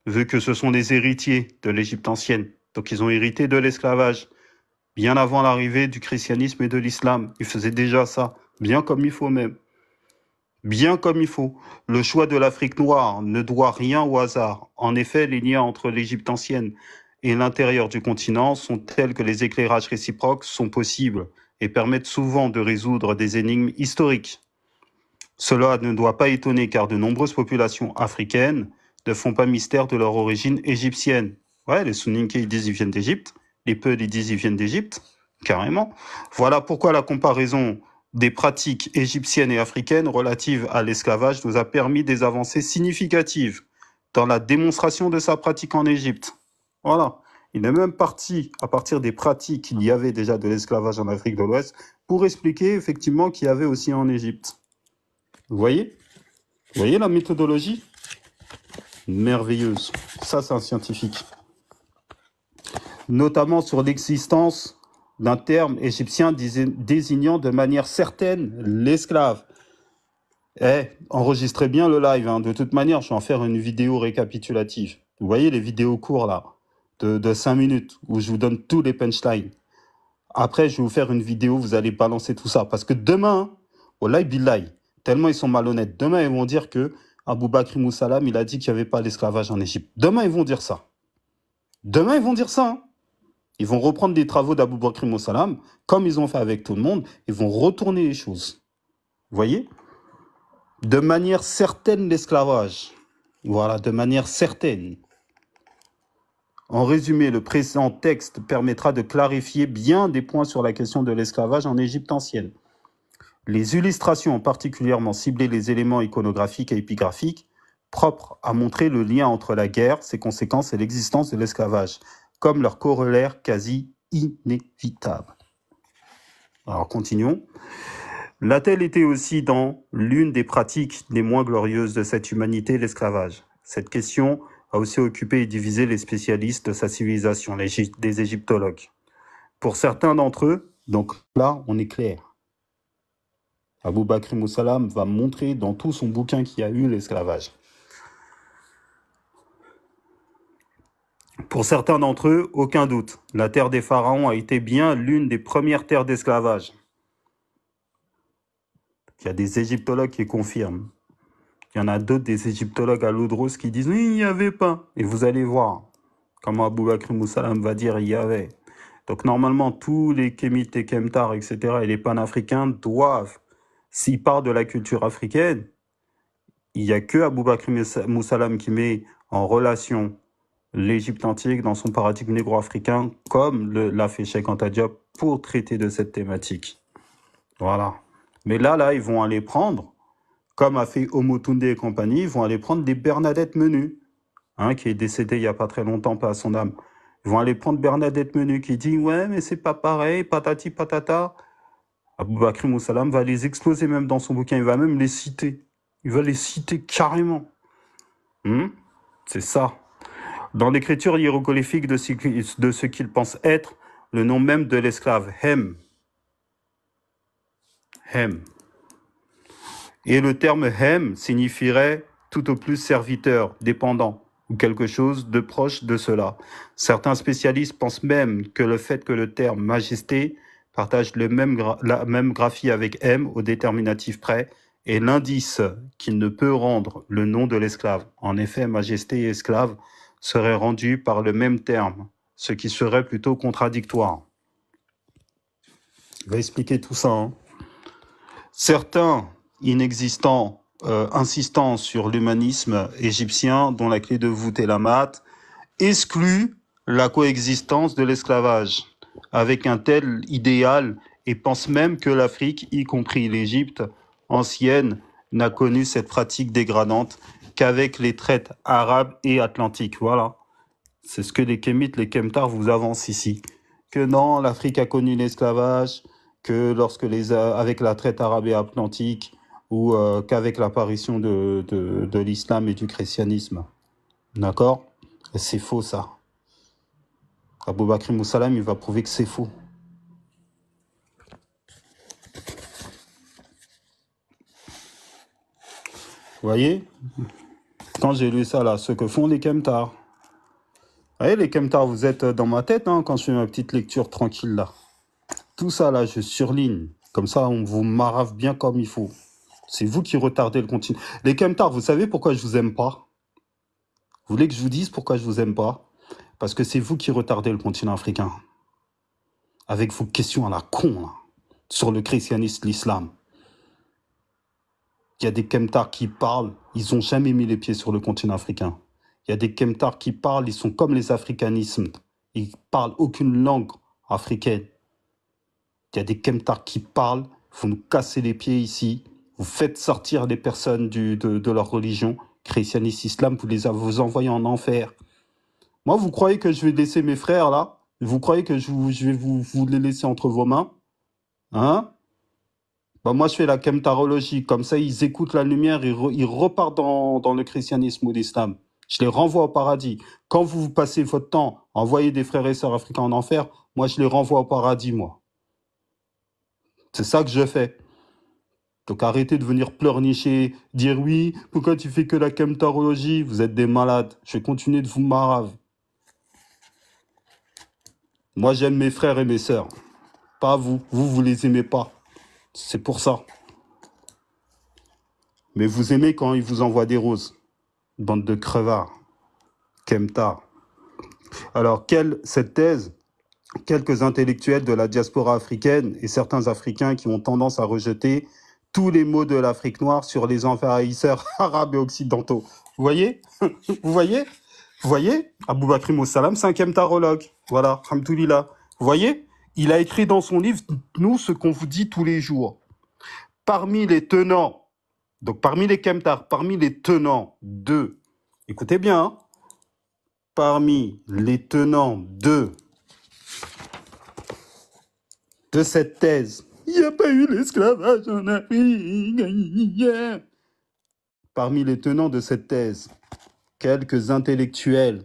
[SPEAKER 1] Vu que ce sont les héritiers de l'Égypte ancienne. Donc ils ont hérité de l'esclavage. Bien avant l'arrivée du christianisme et de l'islam. Ils faisaient déjà ça. Bien comme il faut même. Bien comme il faut. Le choix de l'Afrique noire ne doit rien au hasard. En effet, les liens entre l'Égypte ancienne et l'intérieur du continent sont tels que les éclairages réciproques sont possibles et permettent souvent de résoudre des énigmes historiques. Cela ne doit pas étonner car de nombreuses populations africaines ne font pas mystère de leur origine égyptienne. Ouais, les Soninké, ils disent qu'ils viennent d'Égypte. Les Peuls, ils disent qu'ils viennent d'Égypte. Carrément. Voilà pourquoi la comparaison des pratiques égyptiennes et africaines relatives à l'esclavage nous a permis des avancées significatives dans la démonstration de sa pratique en Égypte. Voilà. Il est même parti, à partir des pratiques qu'il y avait déjà de l'esclavage en Afrique de l'Ouest, pour expliquer effectivement qu'il y avait aussi en Égypte. Vous voyez? Vous voyez la méthodologie? Merveilleuse. Ça, c'est un scientifique. Notamment sur l'existence d'un terme égyptien désignant de manière certaine l'esclave. Enregistrez bien le live. Hein. De toute manière, je vais en faire une vidéo récapitulative. Vous voyez les vidéos courtes là, de 5 minutes, où je vous donne tous les punchlines. Après, je vais vous faire une vidéo, vous allez balancer tout ça. Parce que demain, wallahi billahi, tellement ils sont malhonnêtes, demain ils vont dire que Abou Bakr Moussalam, il a dit qu'il n'y avait pas l'esclavage en Égypte. Demain, ils vont dire ça. Demain, ils vont dire ça. Hein. Ils vont reprendre des travaux d'Abou Bakr Moussalam, comme ils ont fait avec tout le monde. Ils vont retourner les choses. Vous voyez? De manière certaine, l'esclavage. Voilà, de manière certaine. En résumé, le présent texte permettra de clarifier bien des points sur la question de l'esclavage en Égypte ancienne. Les illustrations ont particulièrement ciblé les éléments iconographiques et épigraphiques propres à montrer le lien entre la guerre, ses conséquences et l'existence de l'esclavage, comme leur corollaire quasi inévitable. Alors continuons. L'a-t-elle été aussi dans l'une des pratiques les moins glorieuses de cette humanité, l'esclavage? Cette question a aussi occupé et divisé les spécialistes de sa civilisation, des égyptologues. Pour certains d'entre eux, donc là, on est clair. Abou Bakr Moussalam va montrer dans tout son bouquin qu'il y a eu l'esclavage. Pour certains d'entre eux, aucun doute, la terre des pharaons a été bien l'une des premières terres d'esclavage. Il y a des égyptologues qui confirment. Il y en a d'autres, des égyptologues à l'eau de rose, qui disent « Oui, il n'y avait pas ». Et vous allez voir comment Abou Bakr Moussalam va dire « il y avait ». Donc normalement, tous les kémites et kemtars, etc., et les panafricains doivent, s'ils partent de la culture africaine, il n'y a que Abou Bakr Moussalam qui met en relation l'Égypte antique dans son paradigme négro-africain, comme l'a fait Cheikh Anta Diop pour traiter de cette thématique. Voilà. Mais là, ils vont aller prendre, comme a fait Omotunde et compagnie, ils vont aller prendre des Bernadette Menu, hein, qui est décédée il n'y a pas très longtemps, pas à son âme. Ils vont aller prendre Bernadette Menu qui dit « Ouais, mais c'est pas pareil, patati patata ». Abou Bakr Moussalam va les exploser même dans son bouquin, il va même les citer. Il va les citer carrément. C'est ça. Dans l'écriture hiéroglyphique de ce qu'il pense être le nom même de l'esclave, Hem. Hem. Et le terme Hem signifierait tout au plus serviteur, dépendant, ou quelque chose de proche de cela. Certains spécialistes pensent même que le fait que le terme majesté partage la même graphie avec M au déterminatif près est l'indice qu'il ne peut rendre le nom de l'esclave. En effet, majesté et esclave seraient rendus par le même terme, ce qui serait plutôt contradictoire. Je vais expliquer tout ça. Hein. Certains inexistants insistant sur l'humanisme égyptien, dont la clé de voûte est la mat, excluent la coexistence de l'esclavage avec un tel idéal et pensent même que l'Afrique, y compris l'Égypte ancienne, n'a connu cette pratique dégradante qu'avec les traites arabes et atlantiques. Voilà. C'est ce que les Kémites, les Kemtars vous avancent ici. Que non, l'Afrique a connu l'esclavage, que lorsque avec la traite arabe et atlantique, ou qu'avec l'apparition de l'islam et du christianisme. D'accord? C'est faux, ça. Aboubakr Moussalam, il va prouver que c'est faux. Vous voyez? Quand j'ai lu ça, là, ce que font les Kemtars. Vous voyez, les Kemtars, vous êtes dans ma tête, hein, quand je fais ma petite lecture tranquille, là. Tout ça, là, je surligne. Comme ça, on vous marave bien comme il faut. C'est vous qui retardez le continent. Les Kemtars, vous savez pourquoi je vous aime pas? Vous voulez que je vous dise pourquoi je vous aime pas? Parce que c'est vous qui retardez le continent africain. Avec vos questions à la con, là, sur le christianisme, l'islam. Il y a des Kemtars qui parlent, ils n'ont jamais mis les pieds sur le continent africain. Il y a des Kemtars qui parlent, ils sont comme les africanismes. Ils parlent aucune langue africaine. Il y a des Kemtars qui parlent, vous nous cassez les pieds ici, vous faites sortir les personnes de leur religion, christianisme, islam, vous envoyez en enfer. Moi, vous croyez que je vais laisser mes frères là? Vous croyez que je vais vous les laisser entre vos mains? Hein? Bah moi, je fais la kemtarologie. Comme ça, ils écoutent la lumière, ils repartent dans le christianisme ou l'islam. Je les renvoie au paradis. Quand vous passez votre temps à envoyer des frères et sœurs africains en enfer, moi, je les renvoie au paradis, moi. C'est ça que je fais. Donc arrêtez de venir pleurnicher, dire oui, pourquoi tu fais que la kemtarologie? Vous êtes des malades. Je vais continuer de vous marave. Moi, j'aime mes frères et mes sœurs. Pas vous. Vous les aimez pas. C'est pour ça. Mais vous aimez quand ils vous envoient des roses. Bande de crevards. Kemtar. Alors, cette thèse, quelques intellectuels de la diaspora africaine et certains Africains qui ont tendance à rejeter tous les mots de l'Afrique noire sur les envahisseurs arabes et occidentaux. Vous voyez? Vous voyez? Vous voyez? Aboubakr Moussalam, c'est un kemtarologue. Voilà, alhamdoulilah. Vous voyez? Il a écrit dans son livre, nous, ce qu'on vous dit tous les jours. Parmi les tenants, donc parmi les kemtars, parmi les tenants de, écoutez bien, hein, parmi les tenants de cette thèse, il n'y a pas eu l'esclavage en Afrique. Parmi les tenants de cette thèse, quelques intellectuels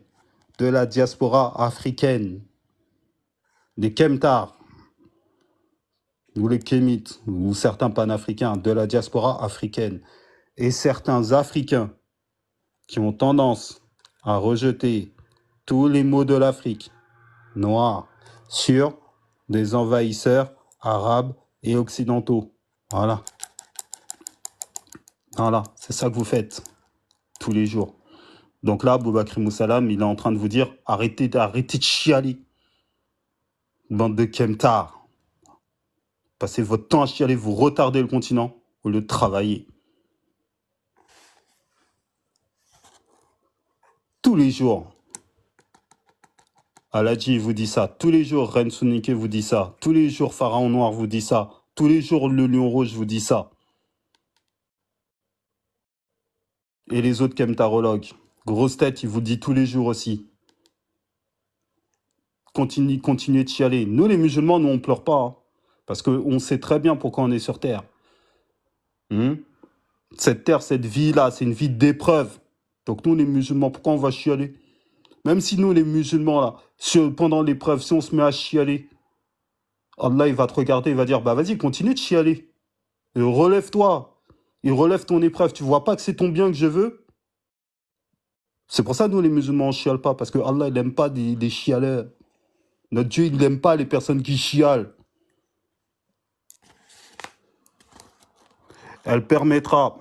[SPEAKER 1] de la diaspora africaine, des Kemtars, ou les Kémites, ou certains panafricains de la diaspora africaine, et certains Africains qui ont tendance à rejeter tous les mots de l'Afrique noire sur des envahisseurs arabes et occidentaux. Voilà. Voilà, c'est ça que vous faites tous les jours. Donc là, Aboubakr Moussalam, il est en train de vous dire, arrêtez de chialer. Bande de Kemtars. Passez votre temps à chialer, vous retardez le continent au lieu de travailler. Tous les jours. Aladji vous dit ça. Tous les jours, Reine Sounike vous dit ça. Tous les jours, Pharaon Noir vous dit ça. Tous les jours, le Lion Rouge vous dit ça. Et les autres kemtarologues. Grosse tête, il vous dit tous les jours aussi. Continuez de chialer. Nous, les musulmans, nous, on pleure pas. Hein, parce qu'on sait très bien pourquoi on est sur Terre. Cette Terre, cette vie-là, c'est une vie d'épreuve. Donc nous, les musulmans, pourquoi on va chialer? Même si nous, les musulmans, là, pendant l'épreuve, si on se met à chialer, Allah, il va te regarder, il va dire, bah vas-y, continue de chialer. Et relève-toi. Et relève ton épreuve. Tu vois pas que c'est ton bien que je veux? C'est pour ça que nous, les musulmans, on chiale pas. Parce que Allah, il n'aime pas des chialeurs. Notre Dieu, il n'aime pas les personnes qui chialent. Elle permettra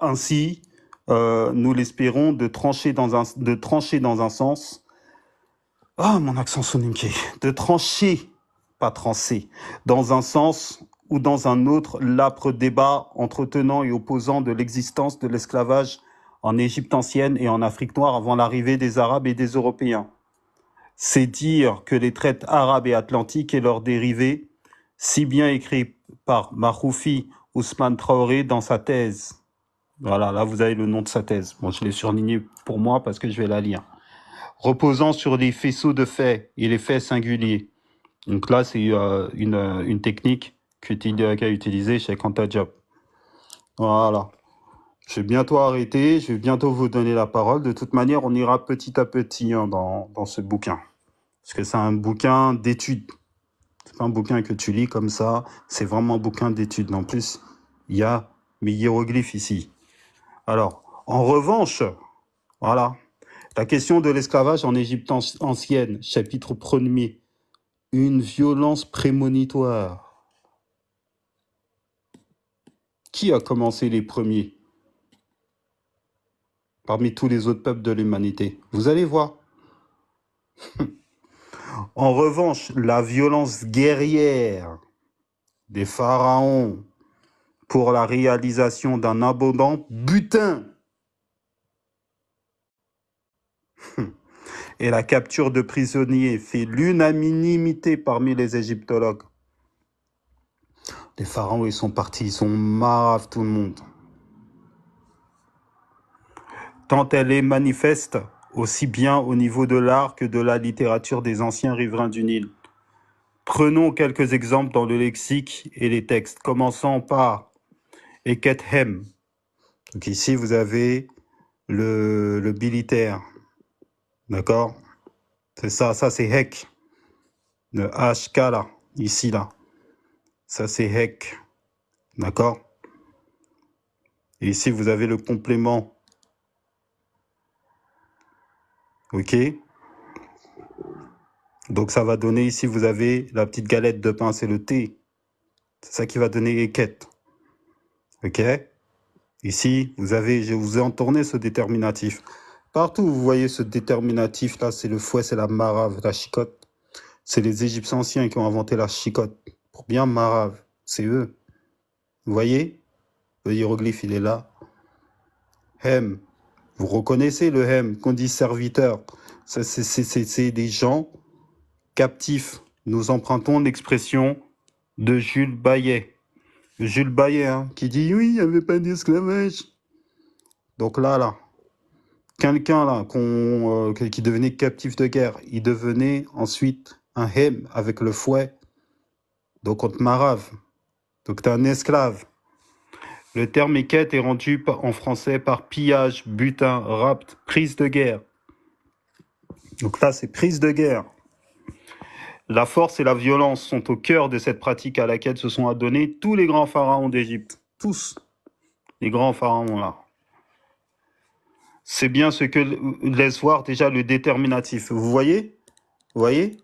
[SPEAKER 1] ainsi, nous l'espérons, de trancher dans un sens Ah, mon accent soninké. De trancher, pas trancer, dans un sens ou dans un autre, l'âpre débat entretenant et opposant de l'existence de l'esclavage en Égypte ancienne et en Afrique noire avant l'arrivée des Arabes et des Européens. C'est dire que les traites arabes et atlantiques et leurs dérivés, si bien écrits par Maroufi Ousmane Traoré dans sa thèse. Voilà, là vous avez le nom de sa thèse. Bon, je l'ai surligné pour moi parce que je vais la lire. Reposant sur les faisceaux de faits et les faits singuliers. Donc là, c'est une technique qu'a utilisée chez Kanta Diop. Voilà. Je vais bientôt arrêter, je vais bientôt vous donner la parole. De toute manière, on ira petit à petit dans ce bouquin. Parce que c'est un bouquin d'études. C'est pas un bouquin que tu lis comme ça, c'est vraiment un bouquin d'études. En plus, il y a mes hiéroglyphes ici. Alors, en revanche, voilà, la question de l'esclavage en Égypte ancienne, chapitre 1er, une violence prémonitoire. Qui a commencé les premiers parmi tous les autres peuples de l'humanité? Vous allez voir. En revanche, la violence guerrière des pharaons pour la réalisation d'un abondant butin et la capture de prisonniers fait l'unanimité parmi les égyptologues. Les pharaons, ils sont partis, ils sont marave tout le monde. Tant elle est manifeste, aussi bien au niveau de l'art que de la littérature des anciens riverains du Nil. Prenons quelques exemples dans le lexique et les textes, commençant par Ekethem. Donc ici, vous avez le bilitaire. D'accord? C'est ça c'est Hek. Le HK là, ici là. Ça c'est Hek. D'accord? Et ici, vous avez le complément. OK? Donc ça va donner, ici, vous avez la petite galette de pain, c'est le T. C'est ça qui va donner Eket. OK? Ici, vous avez, je vous ai entourné ce déterminatif. Partout où vous voyez ce déterminatif-là, c'est le fouet, c'est la marave, la chicotte. C'est les Égyptiens anciens qui ont inventé la chicotte. Pour bien marave, c'est eux. Vous voyez? Le hiéroglyphe, il est là. Hem. Vous reconnaissez le hem, qu'on dit serviteur. C'est des gens captifs. Nous empruntons l'expression de Jules Bayet. Jules Bayet, hein, qui dit oui, il n'y avait pas d'esclavage. Donc là, quelqu'un là qui devenait captif de guerre, il devenait ensuite un hem avec le fouet. Donc on te marave. Donc tu es un esclave. Le terme équette est rendu en français par pillage, butin, rapt, prise de guerre. Donc là, c'est prise de guerre. La force et la violence sont au cœur de cette pratique à laquelle se sont adonnés tous les grands pharaons d'Égypte. Tous les grands pharaons là. C'est bien ce que laisse voir déjà le déterminatif. Vous voyez? Vous voyez?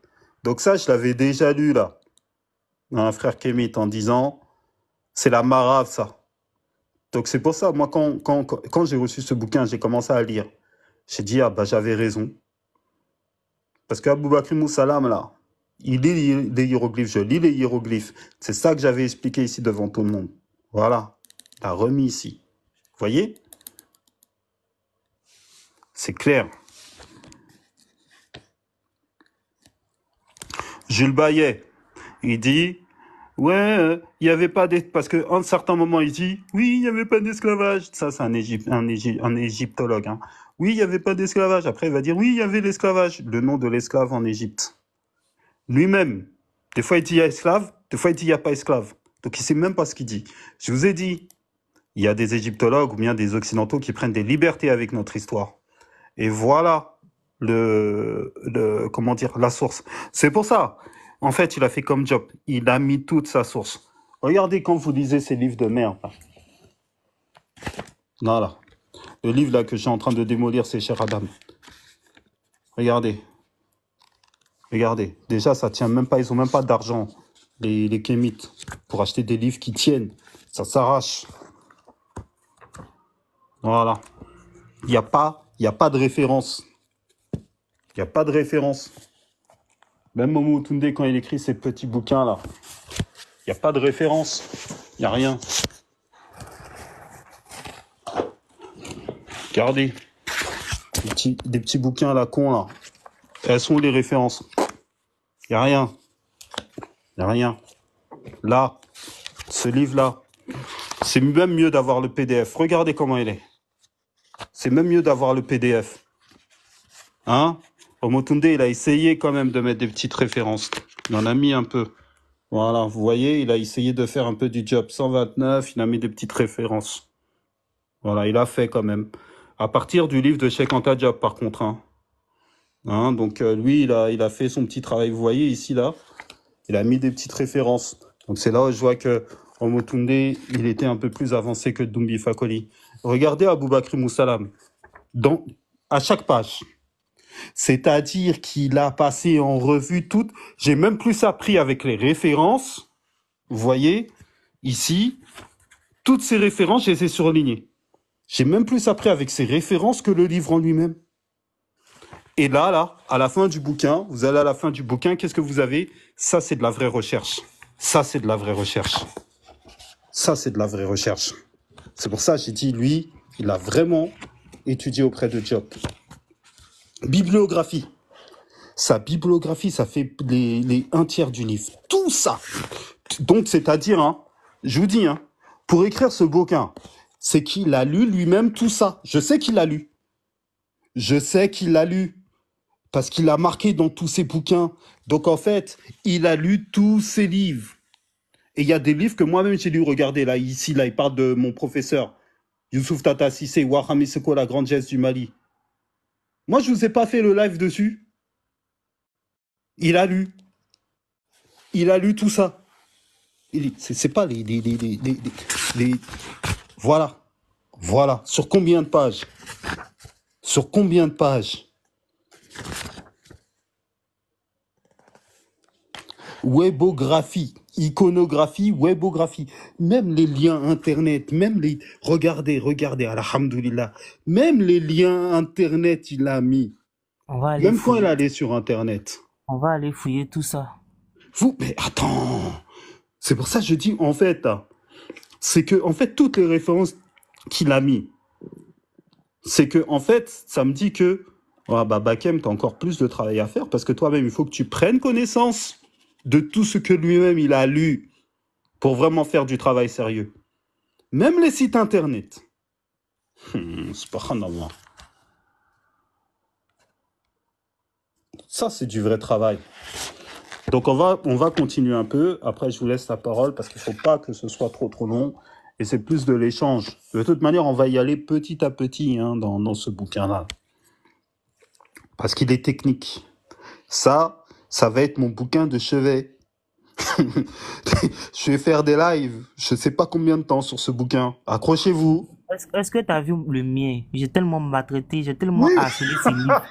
[SPEAKER 1] Donc ça, je l'avais déjà lu là, dans un frère Kémit, en disant, c'est la marave ça. Donc c'est pour ça, moi, quand j'ai reçu ce bouquin, j'ai commencé à lire. J'ai dit, ah bah j'avais raison. Parce qu'Aboubakr Moussalam, là, il lit les hiéroglyphes, je lis les hiéroglyphes. C'est ça que j'avais expliqué ici devant tout le monde. Voilà, il a remis ici. Vous voyez? C'est clair. Jules Bayet, il dit, ouais, il n'y avait pas parce qu'à un certain moment, il dit, oui, il n'y avait pas d'esclavage. Ça, c'est un égyptologue. Hein. Oui, il n'y avait pas d'esclavage. Après, il va dire, oui, il y avait l'esclavage. Le nom de l'esclave en Égypte. Lui-même, des fois, il dit il y a esclave, des fois, il dit il n'y a pas esclave. Donc, il ne sait même pas ce qu'il dit. Je vous ai dit, il y a des égyptologues ou bien des occidentaux qui prennent des libertés avec notre histoire. Et voilà comment dire, la source. C'est pour ça. En fait, il a fait comme Job. Il a mis toute sa source. Regardez quand vous lisez ces livres de merde. Voilà. Le livre là que je suis en train de démolir, c'est Cher Adam. Regardez. Regardez. Déjà, ça tient même pas. Ils ont même pas d'argent, les kémites, pour acheter des livres qui tiennent. Ça s'arrache. Voilà. Il n'y a pas de référence. Il n'y a pas de référence. Même Momo Tunde, quand il écrit ces petits bouquins-là, il n'y a pas de référence. Il n'y a rien. Regardez. Des petits bouquins à la con, là. Elles sont les références. Il n'y a rien. Il n'y a rien. Là, ce livre-là, c'est même mieux d'avoir le PDF. Regardez comment il est. C'est même mieux d'avoir le PDF. Hein? Omotunde, il a essayé quand même de mettre des petites références. Il en a mis un peu. Voilà, vous voyez, il a essayé de faire un peu du job. 129, il a mis des petites références. Voilà, il a fait quand même. À partir du livre de Cheikh Anta Diop, par contre. Hein, donc lui, il a fait son petit travail. Vous voyez ici, là, il a mis des petites références. Donc c'est là où je vois que Omotunde, il était un peu plus avancé que Dumbi Fakoli. Regardez Aboubakri Moussalam. À chaque page. C'est-à-dire qu'il a passé en revue toutes. J'ai même plus appris avec les références. Vous voyez, ici, toutes ces références, je les ai surlignées. J'ai même plus appris avec ces références que le livre en lui-même. Et là, à la fin du bouquin, vous allez à la fin du bouquin, qu'est-ce que vous avez? Ça, c'est de la vraie recherche. Ça, c'est de la vraie recherche. Ça, c'est de la vraie recherche. C'est pour ça que j'ai dit, lui, il a vraiment étudié auprès de Diop. Bibliographie. Sa bibliographie, ça fait les un tiers du livre. Tout ça. Donc, c'est-à-dire, je vous dis, pour écrire ce bouquin, c'est qu'il a lu lui-même tout ça. Je sais qu'il l'a lu. Je sais qu'il l'a lu. Parce qu'il a marqué dans tous ses bouquins. Donc, en fait, il a lu tous ses livres. Et il y a des livres que moi-même j'ai lu. Regardez, là, ici, là, il parle de mon professeur, Youssouf Tata Sissé, Wahami Seko, la grande geste du Mali. Moi, je ne vous ai pas fait le live dessus. Il a lu. Il a lu tout ça. C'est pas les... Voilà. Voilà. Sur combien de pages? Sur combien de pages? Webographie, iconographie, webographie, même les liens internet, même les... Regardez, alhamdoulilah, même les liens internet, il a mis.
[SPEAKER 3] On va aller
[SPEAKER 1] Même quand il
[SPEAKER 3] fouiller.
[SPEAKER 1] allait sur internet.
[SPEAKER 3] On va aller fouiller tout ça.
[SPEAKER 1] Mais attends, c'est pour ça que je dis, en fait, c'est que, en fait, toutes les références qu'il a mis, c'est que, en fait, ça me dit que, Bakem, t'as encore plus de travail à faire, parce que toi-même, il faut que tu prennes connaissance de tout ce que lui-même il a lu pour vraiment faire du travail sérieux. Même les sites internet. Subhanallah. Ça, c'est du vrai travail. Donc, on va continuer un peu. Après, je vous laisse la parole parce qu'il ne faut pas que ce soit trop long. Et c'est plus de l'échange. De toute manière, on va y aller petit à petit dans ce bouquin-là. Parce qu'il est technique. Ça va être mon bouquin de chevet. Je vais faire des lives, je sais pas combien de temps sur ce bouquin. Accrochez-vous.
[SPEAKER 3] Est-ce que tu as vu le mien? J'ai tellement maltraité, j'ai tellement harcelé ces livres.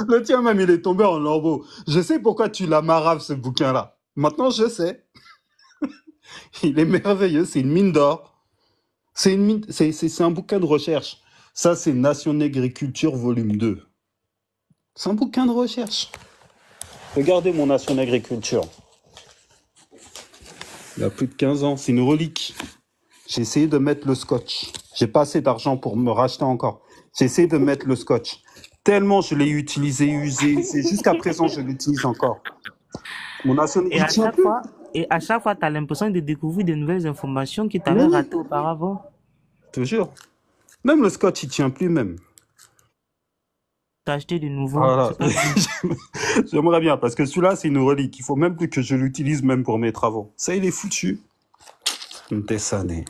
[SPEAKER 1] Le tien même, il est tombé en lambeaux. Je sais pourquoi tu l'as marave, ce bouquin-là. Maintenant, je sais. Il est merveilleux, c'est une mine d'or. C'est un bouquin de recherche. Ça, c'est Nation Agriculture, volume 2. C'est un bouquin de recherche. Regardez mon Nation Agriculture. Il y a plus de 15 ans, c'est une relique. J'ai essayé de mettre le scotch. J'ai pas assez d'argent pour me racheter encore. J'ai essayé de mettre le scotch. Tellement je l'ai utilisé, usé. C'est jusqu'à présent, je l'utilise encore. Mon Nation,
[SPEAKER 3] Et à chaque fois, tu as l'impression de découvrir de nouvelles informations que tu avais ratées auparavant.
[SPEAKER 1] Je te jure. Même le scotch, il tient plus même.
[SPEAKER 3] T'as acheté de nouveau.
[SPEAKER 1] Voilà. J'aimerais bien, parce que celui-là, c'est une relique. Il faut même plus que je l'utilise même pour mes travaux. Ça, il est foutu. Ntessané.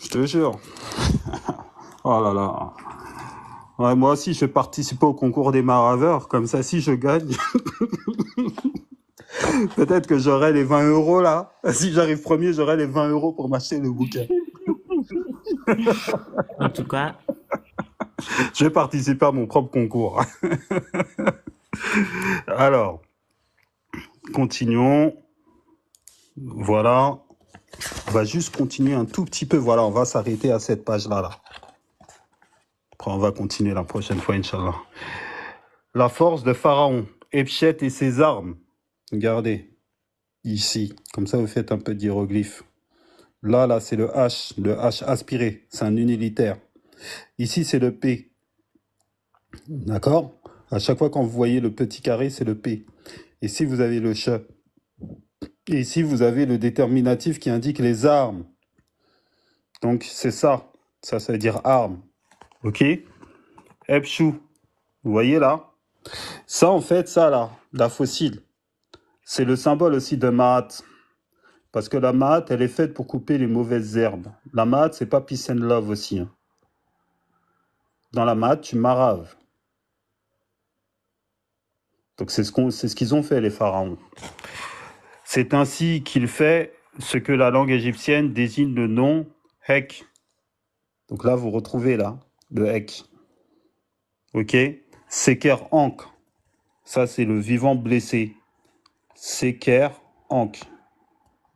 [SPEAKER 1] Je te jure. Oh là là. Ouais, moi aussi, je vais participer au concours des maraveurs. Comme ça, si je gagne, peut-être que j'aurai les 20 € là. Si j'arrive premier, j'aurai les 20 € pour m'acheter le bouquin.
[SPEAKER 3] En tout cas,
[SPEAKER 1] je vais participer à mon propre concours. Alors, continuons. Voilà. On va juste continuer un tout petit peu. Voilà, on va s'arrêter à cette page-là. Là. Après, on va continuer la prochaine fois, Inch'Allah. La force de Pharaon, Epchet et ses armes. Regardez, ici. Comme ça, vous faites un peu d'hiéroglyphe. Là, c'est le H aspiré. C'est un unilitaire. Ici, c'est le P. D'accord? À chaque fois quand vous voyez le petit carré, c'est le P. Ici, vous avez le CH. Et ici, vous avez le déterminatif qui indique les armes. Donc, c'est ça. Ça veut dire arme. OK? Epchou. Vous voyez là? Ça, en fait, ça là, la fossile, c'est le symbole aussi de Maat. Parce que la Maat, elle est faite pour couper les mauvaises herbes. La Maat, c'est pas peace and love aussi. Hein. Dans la Maat, tu maraves. Donc c'est ce qu'ils ont fait, les pharaons. C'est ainsi qu'il fait ce que la langue égyptienne désigne le nom Hek. Donc là, vous retrouvez là, le Hek. OK? Seker Ankh. Ça, c'est le vivant blessé. Seker Ankh.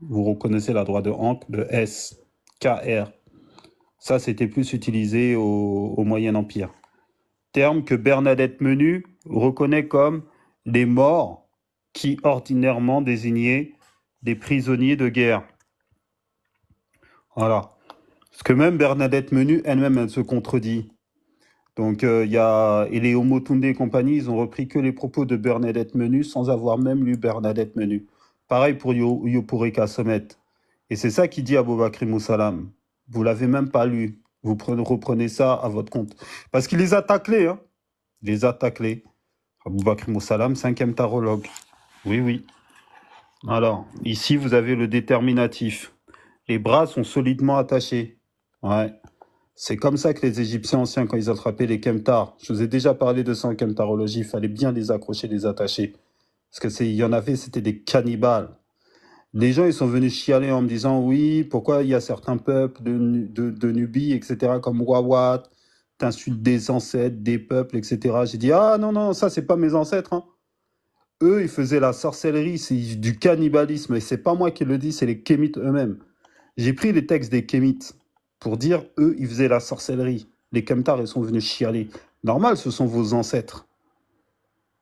[SPEAKER 1] Vous reconnaissez la droite de Ankh, le S, KR. Ça, c'était plus utilisé au Moyen Empire. Terme que Bernadette Menu reconnaît comme les morts qui ordinairement désignaient des prisonniers de guerre. Voilà. Parce que même Bernadette Menu, elle-même, elle se contredit. Donc, il y a et les Omotunde et compagnie, ils ont repris que les propos de Bernadette Menu sans avoir même lu Bernadette Menu. Pareil pour Yoporeka Somet. Et c'est ça qui dit Aboubakr Moussalam. Vous l'avez même pas lu. Vous reprenez ça à votre compte. Parce qu'il les a taclés, hein. Il les a taclés. Aboubakr Moussalam, 5e tarologue. Oui, oui. Alors, ici, vous avez le déterminatif. Les bras sont solidement attachés. Ouais. C'est comme ça que les Égyptiens anciens, quand ils attrapaient les Kemtars, je vous ai déjà parlé de ça en Kemtarologie, il fallait bien les accrocher, les attacher. Parce que il y en avait, c'était des cannibales. Les gens, ils sont venus chialer en me disant, oui, pourquoi il y a certains peuples de Nubie, etc., comme Wawat, t'insultes des ancêtres, des peuples, etc. J'ai dit, ah non, non, ça, c'est pas mes ancêtres. Hein. Eux, ils faisaient la sorcellerie, c'est du cannibalisme. Et c'est pas moi qui le dis, c'est les Kémites eux-mêmes. J'ai pris les textes des Kémites pour dire, eux, ils faisaient la sorcellerie. Les Kemtars, ils sont venus chialer. Normal, ce sont vos ancêtres.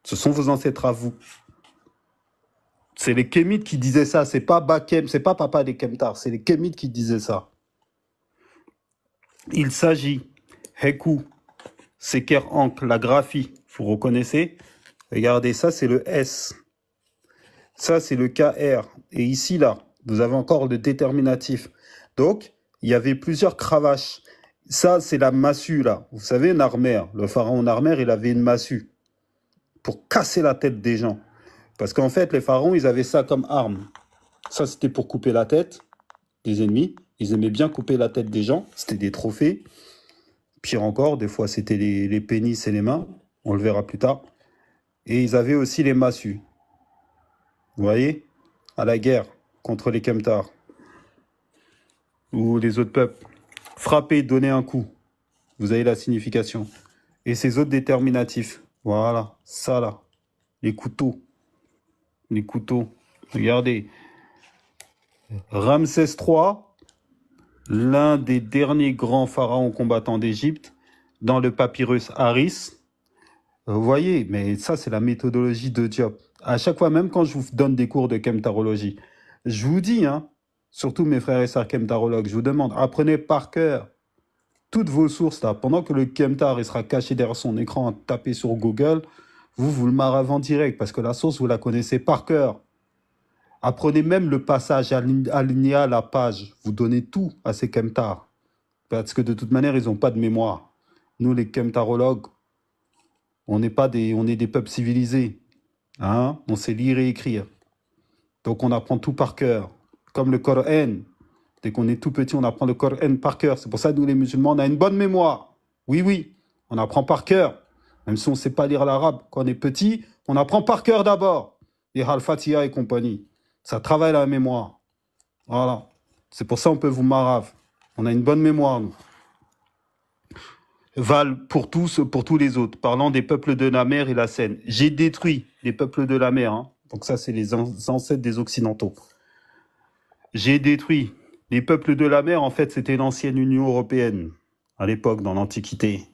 [SPEAKER 1] Ce sont vos ancêtres à vous. C'est les Kémites qui disaient ça, c'est pas Bakem, c'est pas papa des Kemtars, c'est les Kémites qui disaient ça. Il s'agit, Heku, Seker Ankh, la graphie, vous reconnaissez? Regardez, ça c'est le S, ça c'est le KR, et ici là, vous avez encore le déterminatif. Donc, il y avait plusieurs cravaches. Ça c'est la massue là, vous savez, Narmer, le pharaon Narmer, il avait une massue pour casser la tête des gens. Parce qu'en fait, les pharaons, ils avaient ça comme arme. Ça, c'était pour couper la tête des ennemis. Ils aimaient bien couper la tête des gens. C'était des trophées. Pire encore, des fois, c'était les pénis et les mains. On le verra plus tard. Et ils avaient aussi les massues. Vous voyez? À la guerre contre les Kemtars. Ou les autres peuples. Frapper, donner un coup. Vous avez la signification. Et ces autres déterminatifs. Voilà. Ça, là. Les couteaux. Les couteaux. Regardez. Ramsès III, l'un des derniers grands pharaons combattants d'Égypte, dans le papyrus Harris. Vous voyez, mais ça, c'est la méthodologie de Diop. À chaque fois, même quand je vous donne des cours de kemtarologie, je vous dis, hein, surtout mes frères et sœurs kemtarologues, je vous demande, apprenez par cœur toutes vos sources là. Pendant que le kemtar il sera caché derrière son écran, tapé sur Google, vous le maravez en direct, parce que la source, vous la connaissez par cœur. Apprenez même le passage aligné à la page. Vous donnez tout à ces kemtars. Parce que de toute manière, ils n'ont pas de mémoire. Nous, les kemtarologues, on est des peuples civilisés. Hein? On sait lire et écrire. Donc on apprend tout par cœur. Comme le Coran. Dès qu'on est tout petit, on apprend le Coran par cœur. C'est pour ça que nous, les musulmans, on a une bonne mémoire. Oui, oui, on apprend par cœur. Même si on ne sait pas lire l'arabe. Quand on est petit, on apprend par cœur d'abord. Les Al-Fatiha et compagnie. Ça travaille la mémoire. Voilà. C'est pour ça qu'on peut vous marave. On a une bonne mémoire, nous. Val pour tous les autres. Parlant des peuples de la mer et la Seine. J'ai détruit les peuples de la mer. Hein. Donc ça, c'est les ancêtres des Occidentaux. J'ai détruit les peuples de la mer. En fait, c'était l'ancienne Union européenne. À l'époque, dans l'Antiquité.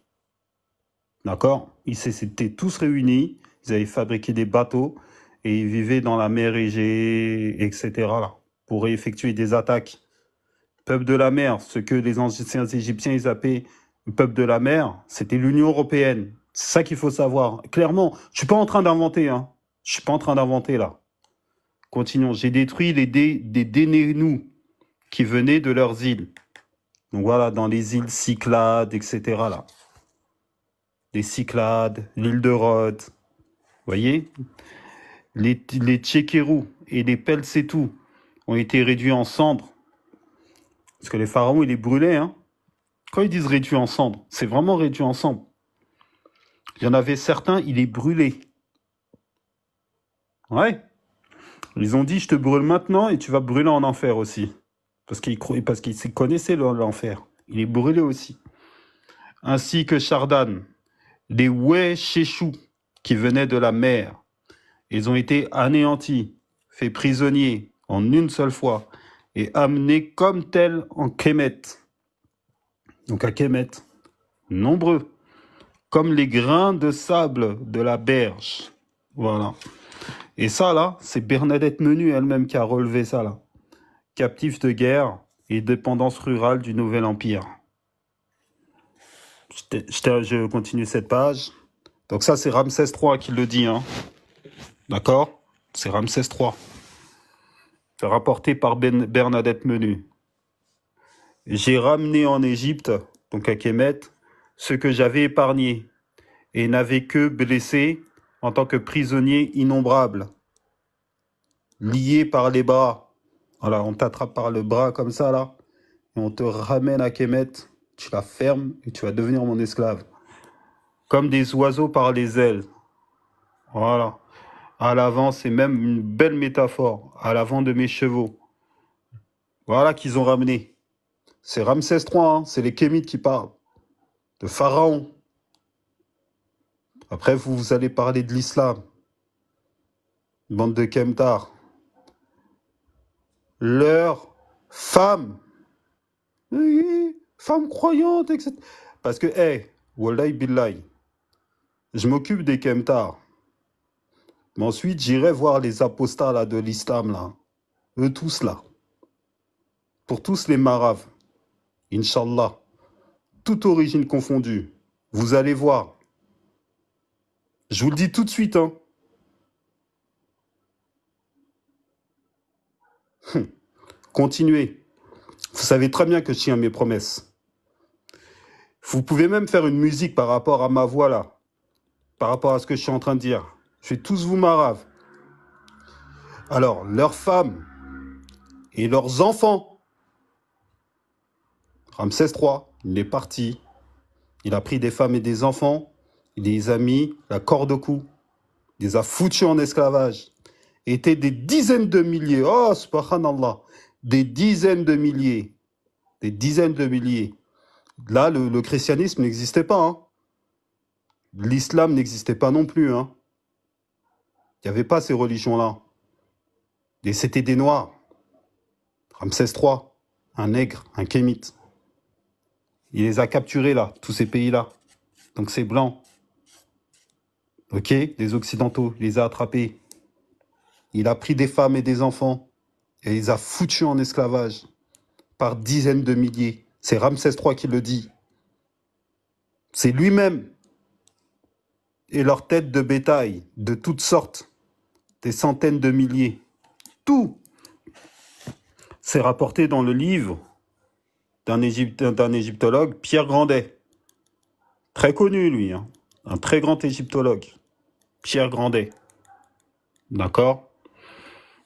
[SPEAKER 1] D'accord? Ils s'étaient tous réunis, ils avaient fabriqué des bateaux et ils vivaient dans la mer Égée, etc. là, pour effectuer des attaques. Peuple de la mer, ce que les anciens Égyptiens ils appelaient le peuple de la mer, c'était l'Union européenne. C'est ça qu'il faut savoir. Clairement, je suis pas en train d'inventer, hein. Je suis pas en train d'inventer là. Continuons. J'ai détruit des Dénénous qui venaient de leurs îles. Donc voilà, dans les îles Cyclades, etc. là. Les Cyclades, l'île de Rhodes. Vous voyez? Les Tchékérous et les Pelsetou ont été réduits en cendres. Parce que les pharaons, ils les brûlaient, hein. Quand ils disent réduits en cendres, c'est vraiment réduit en cendres. Il y en avait certains, ils les brûlaient. Ouais. Ils ont dit, je te brûle maintenant et tu vas brûler en enfer aussi. Parce qu'ils connaissaient l'enfer. Ils les brûlaient aussi. Ainsi que Chardan, les Oué-Chéchou qui venaient de la mer. Ils ont été anéantis, faits prisonniers en une seule fois et amenés comme tels en Kémet. Donc à Kémet, nombreux, comme les grains de sable de la berge. Voilà. Et ça, là, c'est Bernadette Menu elle-même qui a relevé ça, là. Captifs de guerre et dépendance rurale du Nouvel Empire. Je continue cette page. Donc ça, c'est Ramsès III qui le dit, hein. D'accord? C'est Ramsès III. C'est rapporté par Bernadette Menu. J'ai ramené en Égypte, donc à Kémet, ce que j'avais épargné, et n'avais que blessé en tant que prisonnier innombrable, lié par les bras. Voilà, on t'attrape par le bras comme ça, là, et on te ramène à Kémet, tu la fermes et tu vas devenir mon esclave. Comme des oiseaux par les ailes. Voilà. À l'avant, c'est même une belle métaphore. À l'avant de mes chevaux. Voilà qu'ils ont ramené. C'est Ramsès III, hein, c'est les Kémites qui parlent. De Pharaon. Après, vous allez parler de l'islam. Bande de Kemtar. Leurs femmes. Oui, femmes croyantes, etc. Parce que, hey, Wallahi Billahi, je m'occupe des Kemtar. Mais ensuite, j'irai voir les apostats là, de l'islam, là. Eux tous, là. Pour tous les maraves. Inch'Allah. Toute origine confondue. Vous allez voir. Je vous le dis tout de suite, hein. Continuez. Vous savez très bien que je tiens mes promesses. Vous pouvez même faire une musique par rapport à ma voix, là. Par rapport à ce que je suis en train de dire. Je vais tous vous marave. Alors, leurs femmes et leurs enfants. Ramsès III, il est parti. Il a pris des femmes et des enfants. Il les a mis la corde au cou. Il les a foutus en esclavage. Étaient des dizaines de milliers. Oh, subhanallah. Des dizaines de milliers. Des dizaines de milliers. Là, le christianisme n'existait pas. Hein. L'islam n'existait pas non plus. Hein. Il n'y avait pas ces religions-là. Et c'était des noirs. Ramsès III, un nègre, un kémite. Il les a capturés là, tous ces pays-là. Donc c'est blanc. Ok, les occidentaux, il les a attrapés. Il a pris des femmes et des enfants et il les a foutus en esclavage par dizaines de milliers. C'est Ramsès III qui le dit. C'est lui-même. Et leurs têtes de bétail, de toutes sortes, des centaines de milliers. Tout. C'est rapporté dans le livre d'un égyptologue, Pierre Grandet. Très connu, lui. Hein. Un très grand égyptologue. Pierre Grandet. D'accord?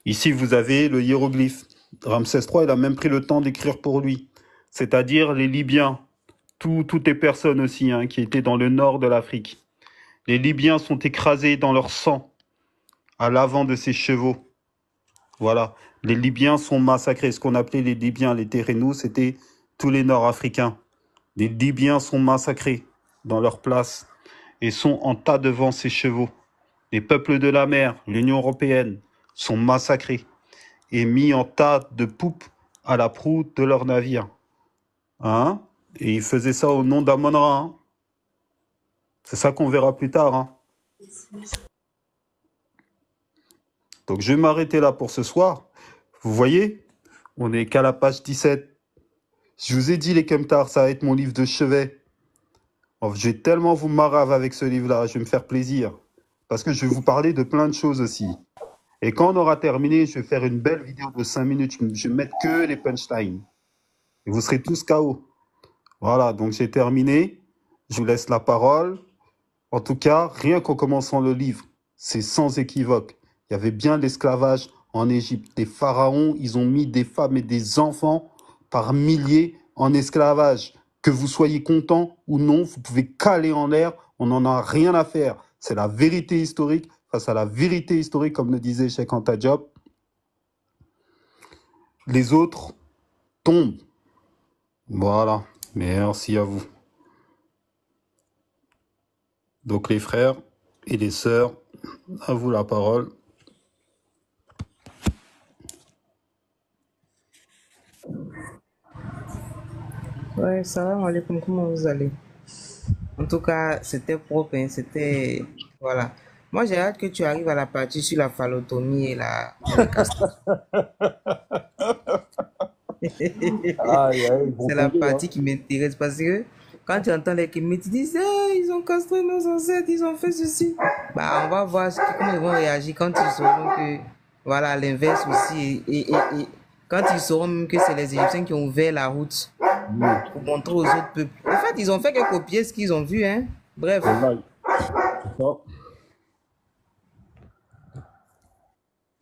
[SPEAKER 1] Ici, vous avez le hiéroglyphe. Ramsès III, il a même pris le temps d'écrire pour lui. C'est-à-dire les Libyens. Toutes les personnes aussi hein, qui étaient dans le nord de l'Afrique. Les Libyens sont écrasés dans leur sang à l'avant de ces chevaux. Voilà. Les Libyens sont massacrés. Ce qu'on appelait les Libyens, les Térénous, c'était tous les Nord-Africains. Les Libyens sont massacrés dans leur place et sont en tas devant ces chevaux. Les peuples de la mer, l'Union européenne, sont massacrés et mis en tas de poupes à la proue de leurs navires. Hein? Et ils faisaient ça au nom d'Amon-Ra. Hein? C'est ça qu'on verra plus tard, hein. Donc je vais m'arrêter là pour ce soir. Vous voyez, on est qu'à la page 17. Je vous ai dit, les Kemtars, ça va être mon livre de chevet. Oh, je vais tellement vous marave avec ce livre-là, je vais me faire plaisir. Parce que je vais vous parler de plein de choses aussi. Et quand on aura terminé, je vais faire une belle vidéo de 5 minutes. Je vais mettre que les punchlines. Et vous serez tous KO. Voilà, donc j'ai terminé. Je vous laisse la parole. En tout cas, rien qu'en commençant le livre, c'est sans équivoque. Il y avait bien l'esclavage en Égypte. Les pharaons, ils ont mis des femmes et des enfants par milliers en esclavage. Que vous soyez content ou non, vous pouvez caler en l'air, on n'en a rien à faire. C'est la vérité historique. Face à la vérité historique, comme le disait Cheikh Anta Diop, les autres tombent. Voilà, merci à vous. Donc les frères et les sœurs, à vous la parole.
[SPEAKER 3] Ouais, salam alaikum, comment vous allez? En tout cas, c'était propre, hein, c'était... Voilà. Moi, j'ai hâte que tu arrives à la partie sur la phallotomie et la castration. C'est la partie qui m'intéresse parce que quand tu entends les Kémétes, ils disent ils ont castré nos ancêtres, ils ont fait ceci. Bah, on va voir comment ils vont réagir quand ils sauront que, voilà, l'inverse aussi. Et quand ils sauront même que c'est les Égyptiens qui ont ouvert la route pour montrer aux autres peuples. En fait, ils ont fait que copier ce qu'ils ont vu, hein. Bref.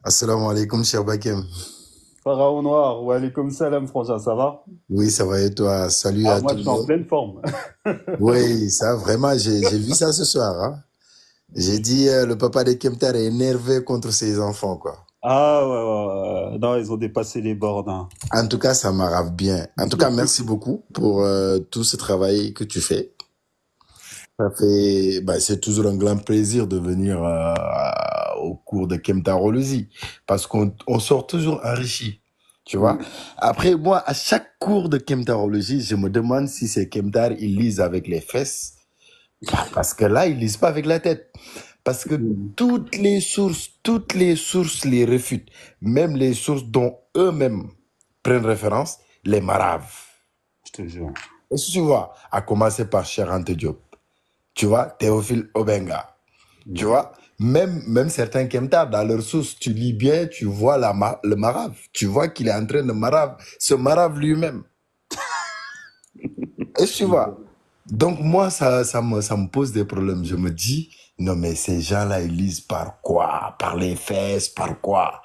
[SPEAKER 5] Assalamu alaikum, cher Bakem.
[SPEAKER 1] Pharaon noir, wa alaykoum salam, Frangin, ça va?
[SPEAKER 5] Oui, ça va et toi? Salut à
[SPEAKER 1] Moi,
[SPEAKER 5] tout
[SPEAKER 1] je
[SPEAKER 5] le
[SPEAKER 1] suis en
[SPEAKER 5] monde.
[SPEAKER 1] pleine forme.
[SPEAKER 5] Oui, ça, vraiment, j'ai vu ça ce soir. Hein. J'ai dit, le papa de Kemtar est énervé contre ses enfants, quoi.
[SPEAKER 1] Ah ouais. Non, ils ont dépassé les bornes, hein.
[SPEAKER 5] En tout cas, ça m'arrive bien. En tout cas, merci beaucoup pour tout ce travail que tu fais. Ça fait, c'est toujours un grand plaisir de venir au cours de Kemtarologie parce qu'on sort toujours enrichi, tu vois. Après, moi, à chaque cours de Kemtarologie, je me demande si ces Kemtar, ils lisent avec les fesses. Parce que là, ils lisent pas avec la tête. Parce que toutes les sources les refutent. Même les sources dont eux-mêmes prennent référence, les maravent.
[SPEAKER 1] Je te jure.
[SPEAKER 5] Est-ce que tu vois, à commencer par Cheikh Anta Diop, tu vois, Théophile Obenga, tu vois, même certains Kemtar, dans leurs sources, tu lis bien, tu vois le marave, tu vois qu'il est en train de se marave lui-même. Est-ce que tu vois? Donc moi, ça me pose des problèmes. Je me dis, non mais ces gens-là, ils lisent par quoi? Par les fesses, par quoi?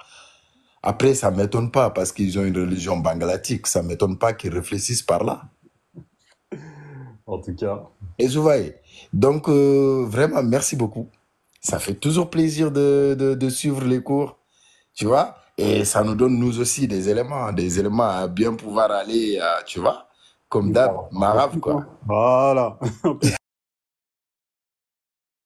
[SPEAKER 5] Après, ça ne m'étonne pas parce qu'ils ont une religion banglatique. Ça ne m'étonne pas qu'ils réfléchissent par là.
[SPEAKER 1] En tout cas.
[SPEAKER 5] Et vous voyez. Donc, vraiment, merci beaucoup. Ça fait toujours plaisir de suivre les cours, tu vois. Et ça nous donne, nous aussi, des éléments à bien pouvoir aller, tu vois, comme d'hab, marave, quoi.
[SPEAKER 1] Voilà.